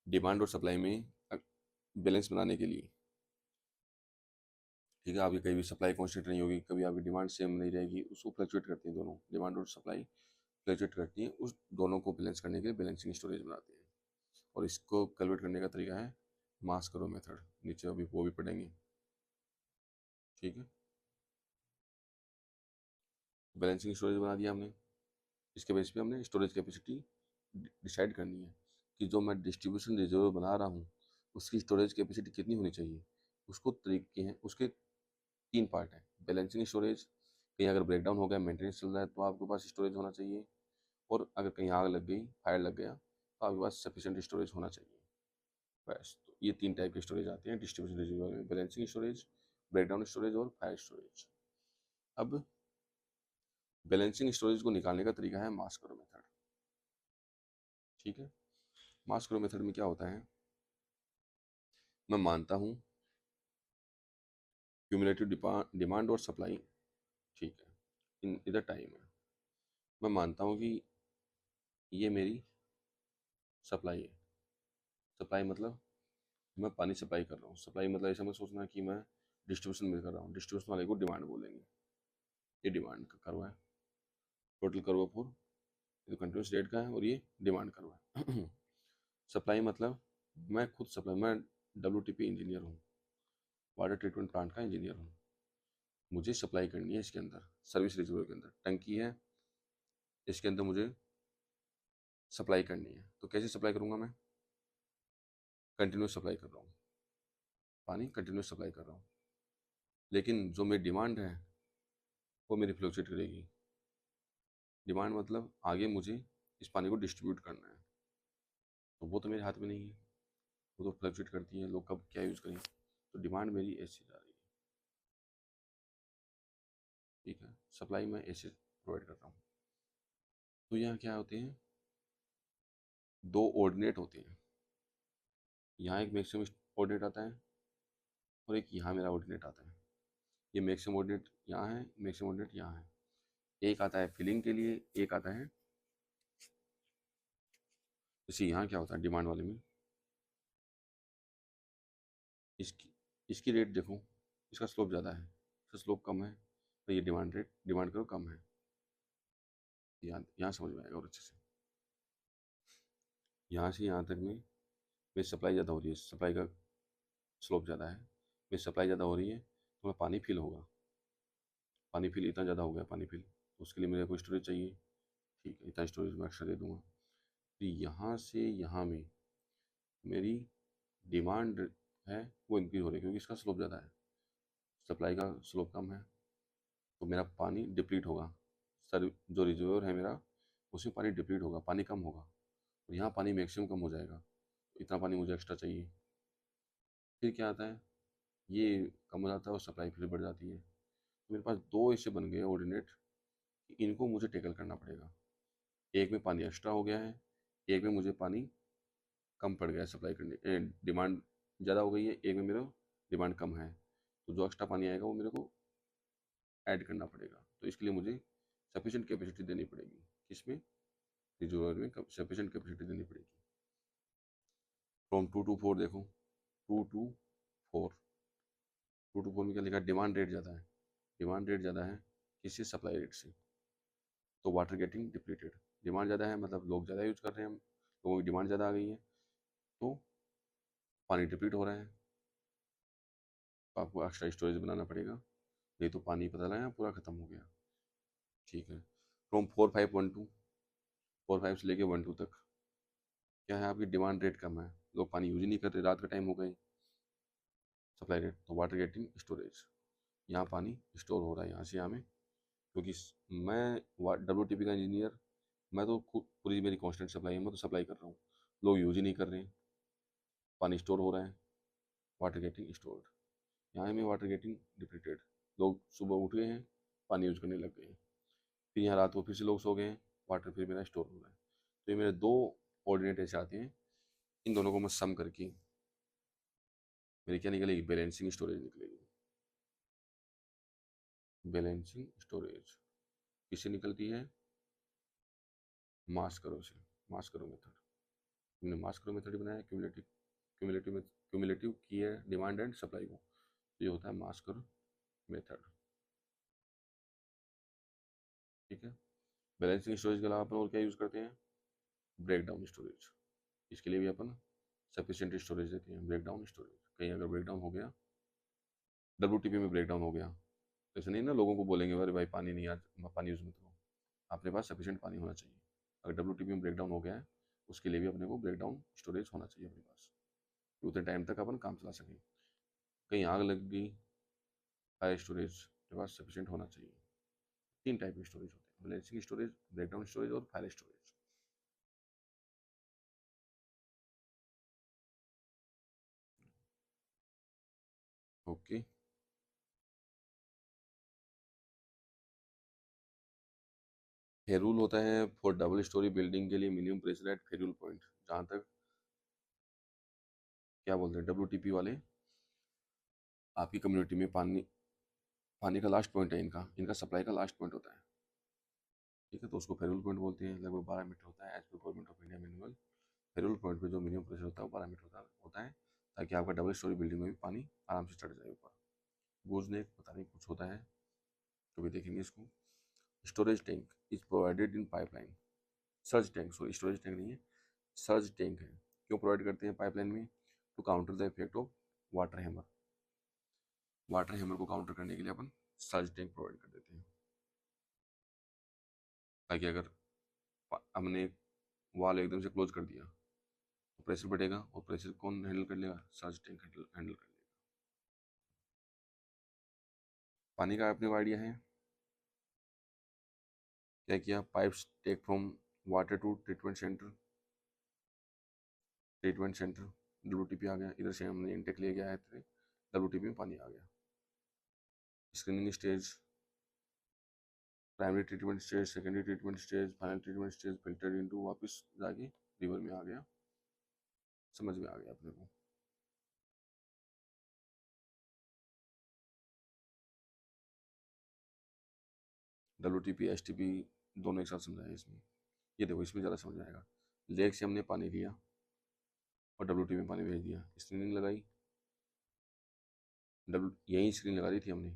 डिमांड और सप्लाई में बैलेंस बनाने के लिए। ठीक है, आपकी कभी भी सप्लाई कॉन्स्टेंट नहीं होगी, कभी आपकी डिमांड सेम नहीं रहेगी, उसको फ्लक्चुएट करती हैं दोनों, डिमांड और सप्लाई फ्लक्चुएट करती हैं, उस दोनों को बैलेंस करने के लिए बैलेंसिंग स्टोरेज बनाते हैं। और इसको कैलकुलेट करने का तरीका है मास करो मेथड, नीचे अभी वो भी पढ़ेंगे। ठीक है, बैलेंसिंग स्टोरेज बना दिया हमने, इसके बेस पे हमने स्टोरेज कैपेसिटी डिसाइड करनी है कि जो मैं डिस्ट्रीब्यूशन रिजर्व बना रहा हूँ उसकी स्टोरेज कैपेसिटी कितनी होनी चाहिए। उसको तरीके हैं, उसके 3 पार्ट हैं। बैलेंसिंग स्टोरेज, कहीं अगर ब्रेकडाउन हो गया, मेंटेनेंस चल रहा है, तो आपके पास स्टोरेज होना चाहिए। और अगर कहीं आग लग गई, फायर लग गया, तो आपके पास सफिशिएंट स्टोरेज होना चाहिए। बस, तो ये 3 टाइप के स्टोरेज आते हैं डिस्ट्रीब्यूशन रिजर्व में, बैलेंसिंग स्टोरेज, ब्रेकडाउन स्टोरेज और फायर स्टोरेज। अब बैलेंसिंग स्टोरेज को निकालने का तरीका है मास करो मेथड। ठीक है, मास करो मेथड में क्या होता है, मैं मानता हूँ क्यूमुलेटिव डिमांड और सप्लाई, ठीक है, इन इधर टाइम है। मैं मानता हूँ कि ये मेरी सप्लाई है। सप्लाई मतलब मैं पानी सप्लाई कर रहा हूँ। सप्लाई मतलब ऐसा मत सोचना कि मैं डिस्ट्रीब्यूशन में कर रहा हूँ, डिस्ट्रीब्यूशन वाले को डिमांड बोलेंगे। ये डिमांड का कर्व है, टोटल कर्व ऑफ, ये तो कंटिन्यूस रेट का है, और ये डिमांड कर्व है। सप्लाई मतलब मैं खुद सप्लाई, मैं WTP इंजीनियर हूँ, वाटर ट्रीटमेंट प्लांट का इंजीनियर हूँ, मुझे सप्लाई करनी है इसके अंदर, सर्विस रिजर्वर के अंदर टंकी है, इसके अंदर मुझे सप्लाई करनी है। तो कैसे सप्लाई करूँगा मैं? कंटिन्यूस सप्लाई कर रहा हूँ, पानी कंटिन्यूस सप्लाई कर रहा हूँ, लेकिन जो मेरी डिमांड है वो मेरी फ्लक्चुएट करेगी। डिमांड मतलब आगे मुझे इस पानी को डिस्ट्रीब्यूट करना है, तो वो तो मेरे हाथ में नहीं है, वो तो फ्लक्चुएट करती है, लोग कब क्या यूज़ करेंगे। तो डिमांड मेरी ऐसे जा रही है। ठीक है, सप्लाई मैं ऐसे प्रोवाइड कर रहा हूँ। तो यहाँ क्या होते हैं, 2 ऑर्डिनेट होते हैं। यहाँ एक मैक्सिमम ऑर्डिनेट आता है, और एक यहाँ मेरा ऑर्डिनेट आता है। ये मैक्सिमम ऑर्डिनेट यहाँ है, मैक्सिमम ऑर्डिनेट यहाँ है। एक आता है फिलिंग के लिए, एक आता है, जैसे यहाँ क्या होता है डिमांड वाले में, इसकी इसकी रेट देखो, इसका स्लोप ज़्यादा है, इसका स्लोप कम है, तो ये डिमांड करो कम है। यहाँ समझ में आएगा और अच्छे से। यहाँ से यहाँ तक में मेरी सप्लाई ज़्यादा हो रही है, सप्लाई का स्लोप ज़्यादा है, मेरी सप्लाई ज़्यादा हो रही है, तो मैं पानी फिल होगा, पानी फिल इतना ज़्यादा हो गया, पानी फिल, तो उसके लिए मेरे को स्टोरेज चाहिए। ठीक है, इतना स्टोरेज मैं एक्स्ट्रा दे दूँगा। तो यहाँ से यहाँ में मेरी डिमांड है वो इंक्रीज हो रही है, क्योंकि इसका स्लोप ज़्यादा है, सप्लाई का स्लोप कम है, तो मेरा पानी डिप्लीट होगा। सर जो रिजर्वर है मेरा, उसमें पानी डिप्लीट होगा, पानी कम होगा, और यहाँ पानी मैक्सिमम कम हो जाएगा, तो इतना पानी मुझे एक्स्ट्रा चाहिए। फिर क्या आता है, ये कम हो जाता है और सप्लाई फिर बढ़ जाती है। तो मेरे पास दो ऐसे बन गए ऑर्डिनेट, इनको मुझे टेकल करना पड़ेगा। एक में पानी एक्स्ट्रा हो गया है, एक में मुझे पानी कम पड़ गया है, सप्लाई करने डिमांड ज़्यादा हो गई है, एक में मेरा डिमांड कम है। तो जो एक्स्ट्रा पानी आएगा वो मेरे को ऐड करना पड़ेगा। तो इसके लिए मुझे सफिशेंट कैपेसिटी देनी पड़ेगी। किसमें, रिजर्वायर में सफिशेंट कैपेसिटी देनी पड़ेगी। फ्रॉम 2 to 4 देखो, 2 to 4, 2 to 4 में क्या लिखा है, डिमांड रेट ज़्यादा है। डिमांड रेट ज़्यादा है किससे, सप्लाई रेट से। तो वाटर गेटिंग डिप्लीटेड, डिमांड ज़्यादा है मतलब लोग ज़्यादा यूज कर रहे हैं, हम लोगों की डिमांड ज़्यादा आ गई है, तो पानी डिप्लीट हो रहा है। तो आपको एक्स्ट्रा स्टोरेज बनाना पड़ेगा, नहीं तो पानी पता लगा पूरा ख़त्म हो गया। ठीक है, फ्रॉम 4, 5, 1, 2, 4, 5 से लेके 1, 2 तक क्या है, आपकी डिमांड रेट कम है, लोग पानी यूज ही नहीं कर रहे, रात का टाइम हो गए। सप्लाई रेट, तो वाटर गेटिंग स्टोरेज, यहाँ पानी स्टोर हो रहा है यहाँ से यहाँ में, क्योंकि मैं WTP का इंजीनियर, मैं तो खुद पूरी मेरी कांस्टेंट सप्लाई है, मैं तो सप्लाई कर रहा हूँ, लोग यूज ही नहीं कर रहे हैं, पानी स्टोर हो रहा है, वाटर गेटिंग स्टोर्ड। यहाँ में वाटर गेटिंग डिप्लीटेड, लोग सुबह उठ गए हैं, पानी यूज करने लग गए हैं, फिर यहाँ रात को फिर से लोग सो गए हैं, वाटर फिर मेरा स्टोर हो रहा है। तो ये मेरे दो ऑर्डिनेट ऐसे आते हैं, इन दोनों को मैं सम करके मेरी क्या निकलेगी, बैलेंसिंग स्टोरेज निकलेगी। बैलेंसिंग स्टोरेज किससे निकलती है, मास करो से, मास करो मेथड। हमने मास करो मेथड बनाया, क्यूमुलेटिव क्यूमुलेटिव की है डिमांड एंड सप्लाई को, तो ये होता है मास करो मेथड। ठीक है, बैलेंसिंग स्टोरेज के अलावा अपन और क्या यूज़ करते हैं, ब्रेक डाउन स्टोरेज। इसके लिए भी अपन सफिशिएंट स्टोरेज देते हैं, ब्रेक डाउन स्टोरेज। कहीं अगर ब्रेक डाउन हो गया, WTP में ब्रेक डाउन हो गया, तो ऐसा नहीं ना लोगों को बोलेंगे अरे भाई पानी नहीं, आज पानी यूज़ मत करो, अपने पास सफिशिएंट पानी होना चाहिए। अगर WTP में ब्रेक डाउन हो गया है, उसके लिए भी अपने को ब्रेक डाउन स्टोरेज होना चाहिए अपने पास, कि उतने टाइम तक अपन काम चला सकें। कहीं आग लग गई, फायर स्टोरेज के पास सफिशिएंट होना चाहिए। 3 टाइप के स्टोरेज होते हैं, balancing storage, break down storage और फायर स्टोरेज। ओके, फेरूल होता है फॉर डबल स्टोरी बिल्डिंग के लिए minimum pressure at ferrule point. जहाँ तक क्या बोलते हैं WTP वाले, आपकी कम्युनिटी में पानी पानी का लास्ट पॉइंट है, इनका इनका सप्लाई का लास्ट पॉइंट होता है। ठीक है, तो उसको फेरूल पॉइंट बोलते हैं। लगभग 12 मीटर होता है as per government of India manual. Ferrule point पे जो मिनिमम प्रेशर होता है वो 12 मीटर होता है, ताकि आपका डबल स्टोरी बिल्डिंग में भी पानी आराम से चढ़ जाए ऊपर। गूजने पता नहीं कुछ होता है, तो भी देखेंगे इसको। Storage tank is provided in pipeline, surge tank, sorry storage tank नहीं है, सर्ज टैंक है। क्यों प्रोवाइड करते हैं पाइपलाइन में, to counter the effect of water hammer. Water hammer को काउंटर करने के लिए अपन सर्ज टैंक प्रोवाइड कर देते हैं, ताकि अगर हमने वाल एकदम से क्लोज कर दिया तो प्रेशर बढ़ेगा, और प्रेशर कौन हैंडल कर लेगा, सर्ज टैंक हैंडल कर लेगा। पानी का अपने को आइडिया है, क्या किया, pipes take from water to treatment centre, WTP आ गया, इधर से हमने इनटेक ले गया है, WTP में पानी आ गया। Screening stage, primary treatment stage, secondary treatment stage, final treatment stage, filter into, वापस जाके रिवर में आ गया। समझ में आ गया अपने को। WTP STP दोनों एक साथ समझाया इसमें। ये देखो इसमें ज़्यादा समझ में आएगा। लेक से हमने पानी लिया और WTP में पानी भेज दिया, स्क्रीनिंग लगाई, यहीं स्क्रीन लगा दी थी हमने,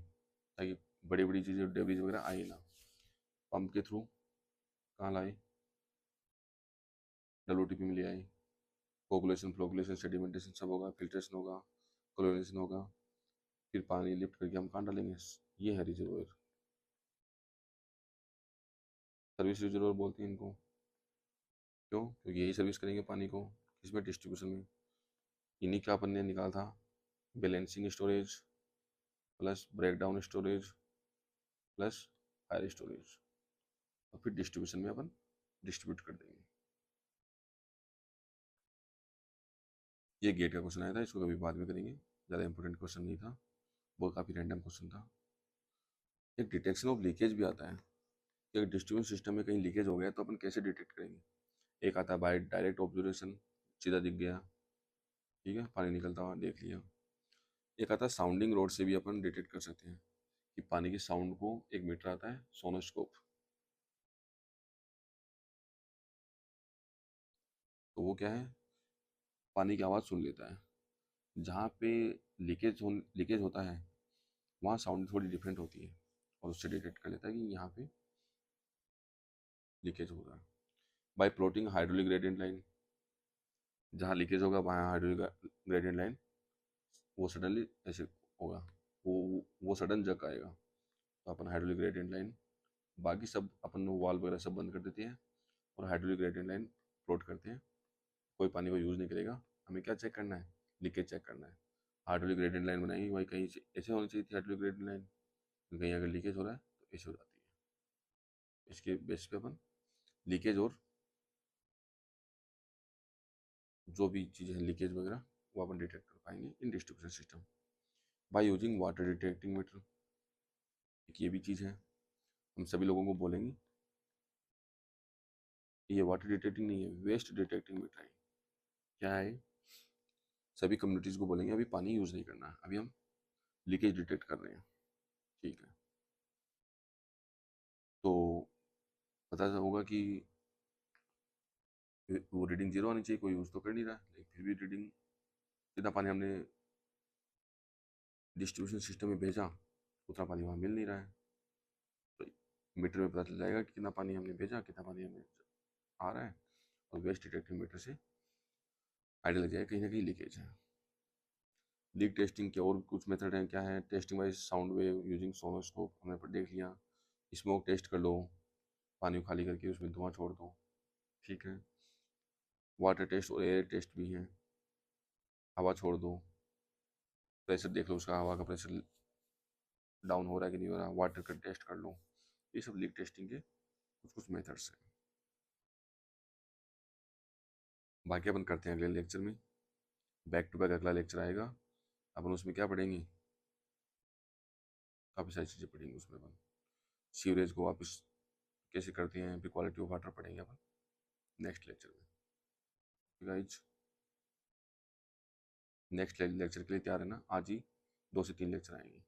ताकि बड़ी बड़ी चीज़ें डेब्रीज वगैरह आए ना। पंप के थ्रू कहाँ लाए, WTP में ले आए, कोगुलेशन, फ्लोगुलेशन, सेडिमेंटेशन सब होगा, फिल्ट्रेशन होगा, क्लोरिनेशन होगा, फिर पानी लिफ्ट करके हम कहाँ डालेंगे, ये है रिजर्वायर। सर्विस रिजर्वायर बोलते हैं इनको, क्यों, क्योंकि यही सर्विस करेंगे पानी को, किसमें, डिस्ट्रीब्यूशन में। इन्हीं का अपन ने निकाला था balancing storage plus breakdown storage plus fire storage, और फिर डिस्ट्रीब्यूशन में अपन डिस्ट्रीब्यूट कर देंगे। ये गेट का क्वेश्चन आया था, इसको कभी बाद में करेंगे, ज़्यादा इंपॉर्टेंट क्वेश्चन नहीं था, वो काफ़ी रैंडम क्वेश्चन था। एक डिटेक्शन ऑफ लीकेज भी आता है कि अगर डिस्ट्रीब्यूशन सिस्टम में कहीं लीकेज हो गया तो अपन कैसे डिटेक्ट करेंगे। एक आता है बाय डायरेक्ट ऑब्जर्वेशन, सीधा दिख गया, ठीक है, पानी निकलता हुआ देख लिया। एक आता है साउंडिंग रोड से भी अपन डिटेक्ट कर सकते हैं कि पानी की साउंड को, एक मीटर आता है सोनोस्कोप, तो वो क्या है, पानी की आवाज़ सुन लेता है। जहाँ पे लीकेज होता है वहाँ साउंड थोड़ी डिफरेंट होती है और उससे डिटेक्ट कर लेता है कि यहाँ पे लीकेज हो रहा है। Bye plotting hydraulic gradient line, जहाँ लीकेज होगा वहाँ हाइड्रोलिक ग्रेडियंट लाइन, वो सडनली ऐसे होगा, वो सडन जग आएगा, तो अपन हाइड्रोलिक ग्रेडियंट लाइन, बाकी सब अपन वाल वगैरह सब बंद कर देते हैं और हाइड्रोलिक ग्रेडियंट लाइन प्लॉट करते हैं। कोई पानी को यूज़ नहीं करेगा, हमें क्या चेक करना है, लीकेज चेक करना है। हाइड्रोलिक ग्रेडियंट लाइन बनाएंगे, भाई कहीं ऐसे होनी चाहिए थी हाइड्रोलिक ग्रेडियंट लाइन, कहीं अगर लीकेज हो रहा है तो ऐसे हो जाती है। इसके बेस पे अपन लीकेज और जो भी चीज़ें हैं लीकेज वगैरह वो अपन डिटेक्ट कर पाएंगे in distribution system by using water detecting meter. एक ये भी चीज़ है, हम सभी लोगों को बोलेंगे, ये वाटर डिटेक्टिंग नहीं है, वेस्ट डिटेक्टिंग मीटर है। क्या है, सभी कम्युनिटीज़ को बोलेंगे अभी पानी यूज़ नहीं करना है, अभी हम लीकेज डिटेक्ट कर रहे हैं, ठीक है। तो पता होगा कि वो रीडिंग जीरो आनी चाहिए, कोई यूज़ तो कर नहीं रहा है, लेकिन फिर भी रीडिंग, जितना पानी हमने डिस्ट्रीब्यूशन सिस्टम में भेजा उतना पानी वहाँ मिल नहीं रहा है, तो मीटर में पता चल जाएगा कि कितना पानी हमने भेजा, कितना पानी हमें आ रहा है, और वेस्ट डिटेक्टिंग मीटर से आइडिया लग जाएगा कहीं ना कहीं लीकेज है। लीक टेस्टिंग के और कुछ मेथड हैं, क्या है, testing wise sound wave using sonoscope, हमने पर देख लिया। स्मोक टेस्ट कर लो, पानी को खाली करके उसमें धुआं छोड़ दो, ठीक है। वाटर टेस्ट और एयर टेस्ट भी है, हवा छोड़ दो, प्रेशर देख लो उसका, हवा का प्रेशर डाउन हो रहा है कि नहीं हो रहा, वाटर का टेस्ट कर लो। ये सब लीक टेस्टिंग के कुछ कुछ मेथड्स हैं। बाकी अपन करते हैं अगले लेक्चर में, बैक टू बैक अगला लेक्चर आएगा, अपन उसमें क्या पढ़ेंगे, काफ़ी सारी चीज़ें पढ़ेंगे उसमें। अपन सीवरेज को वापस कैसे करते हैं, फिर क्वालिटी ऑफ वाटर पढ़ेंगे अपन नेक्स्ट लेक्चर में। गाइज नेक्स्ट लेक्चर के लिए तैयार है ना, आज ही 2 से 3 लेक्चर आएंगे।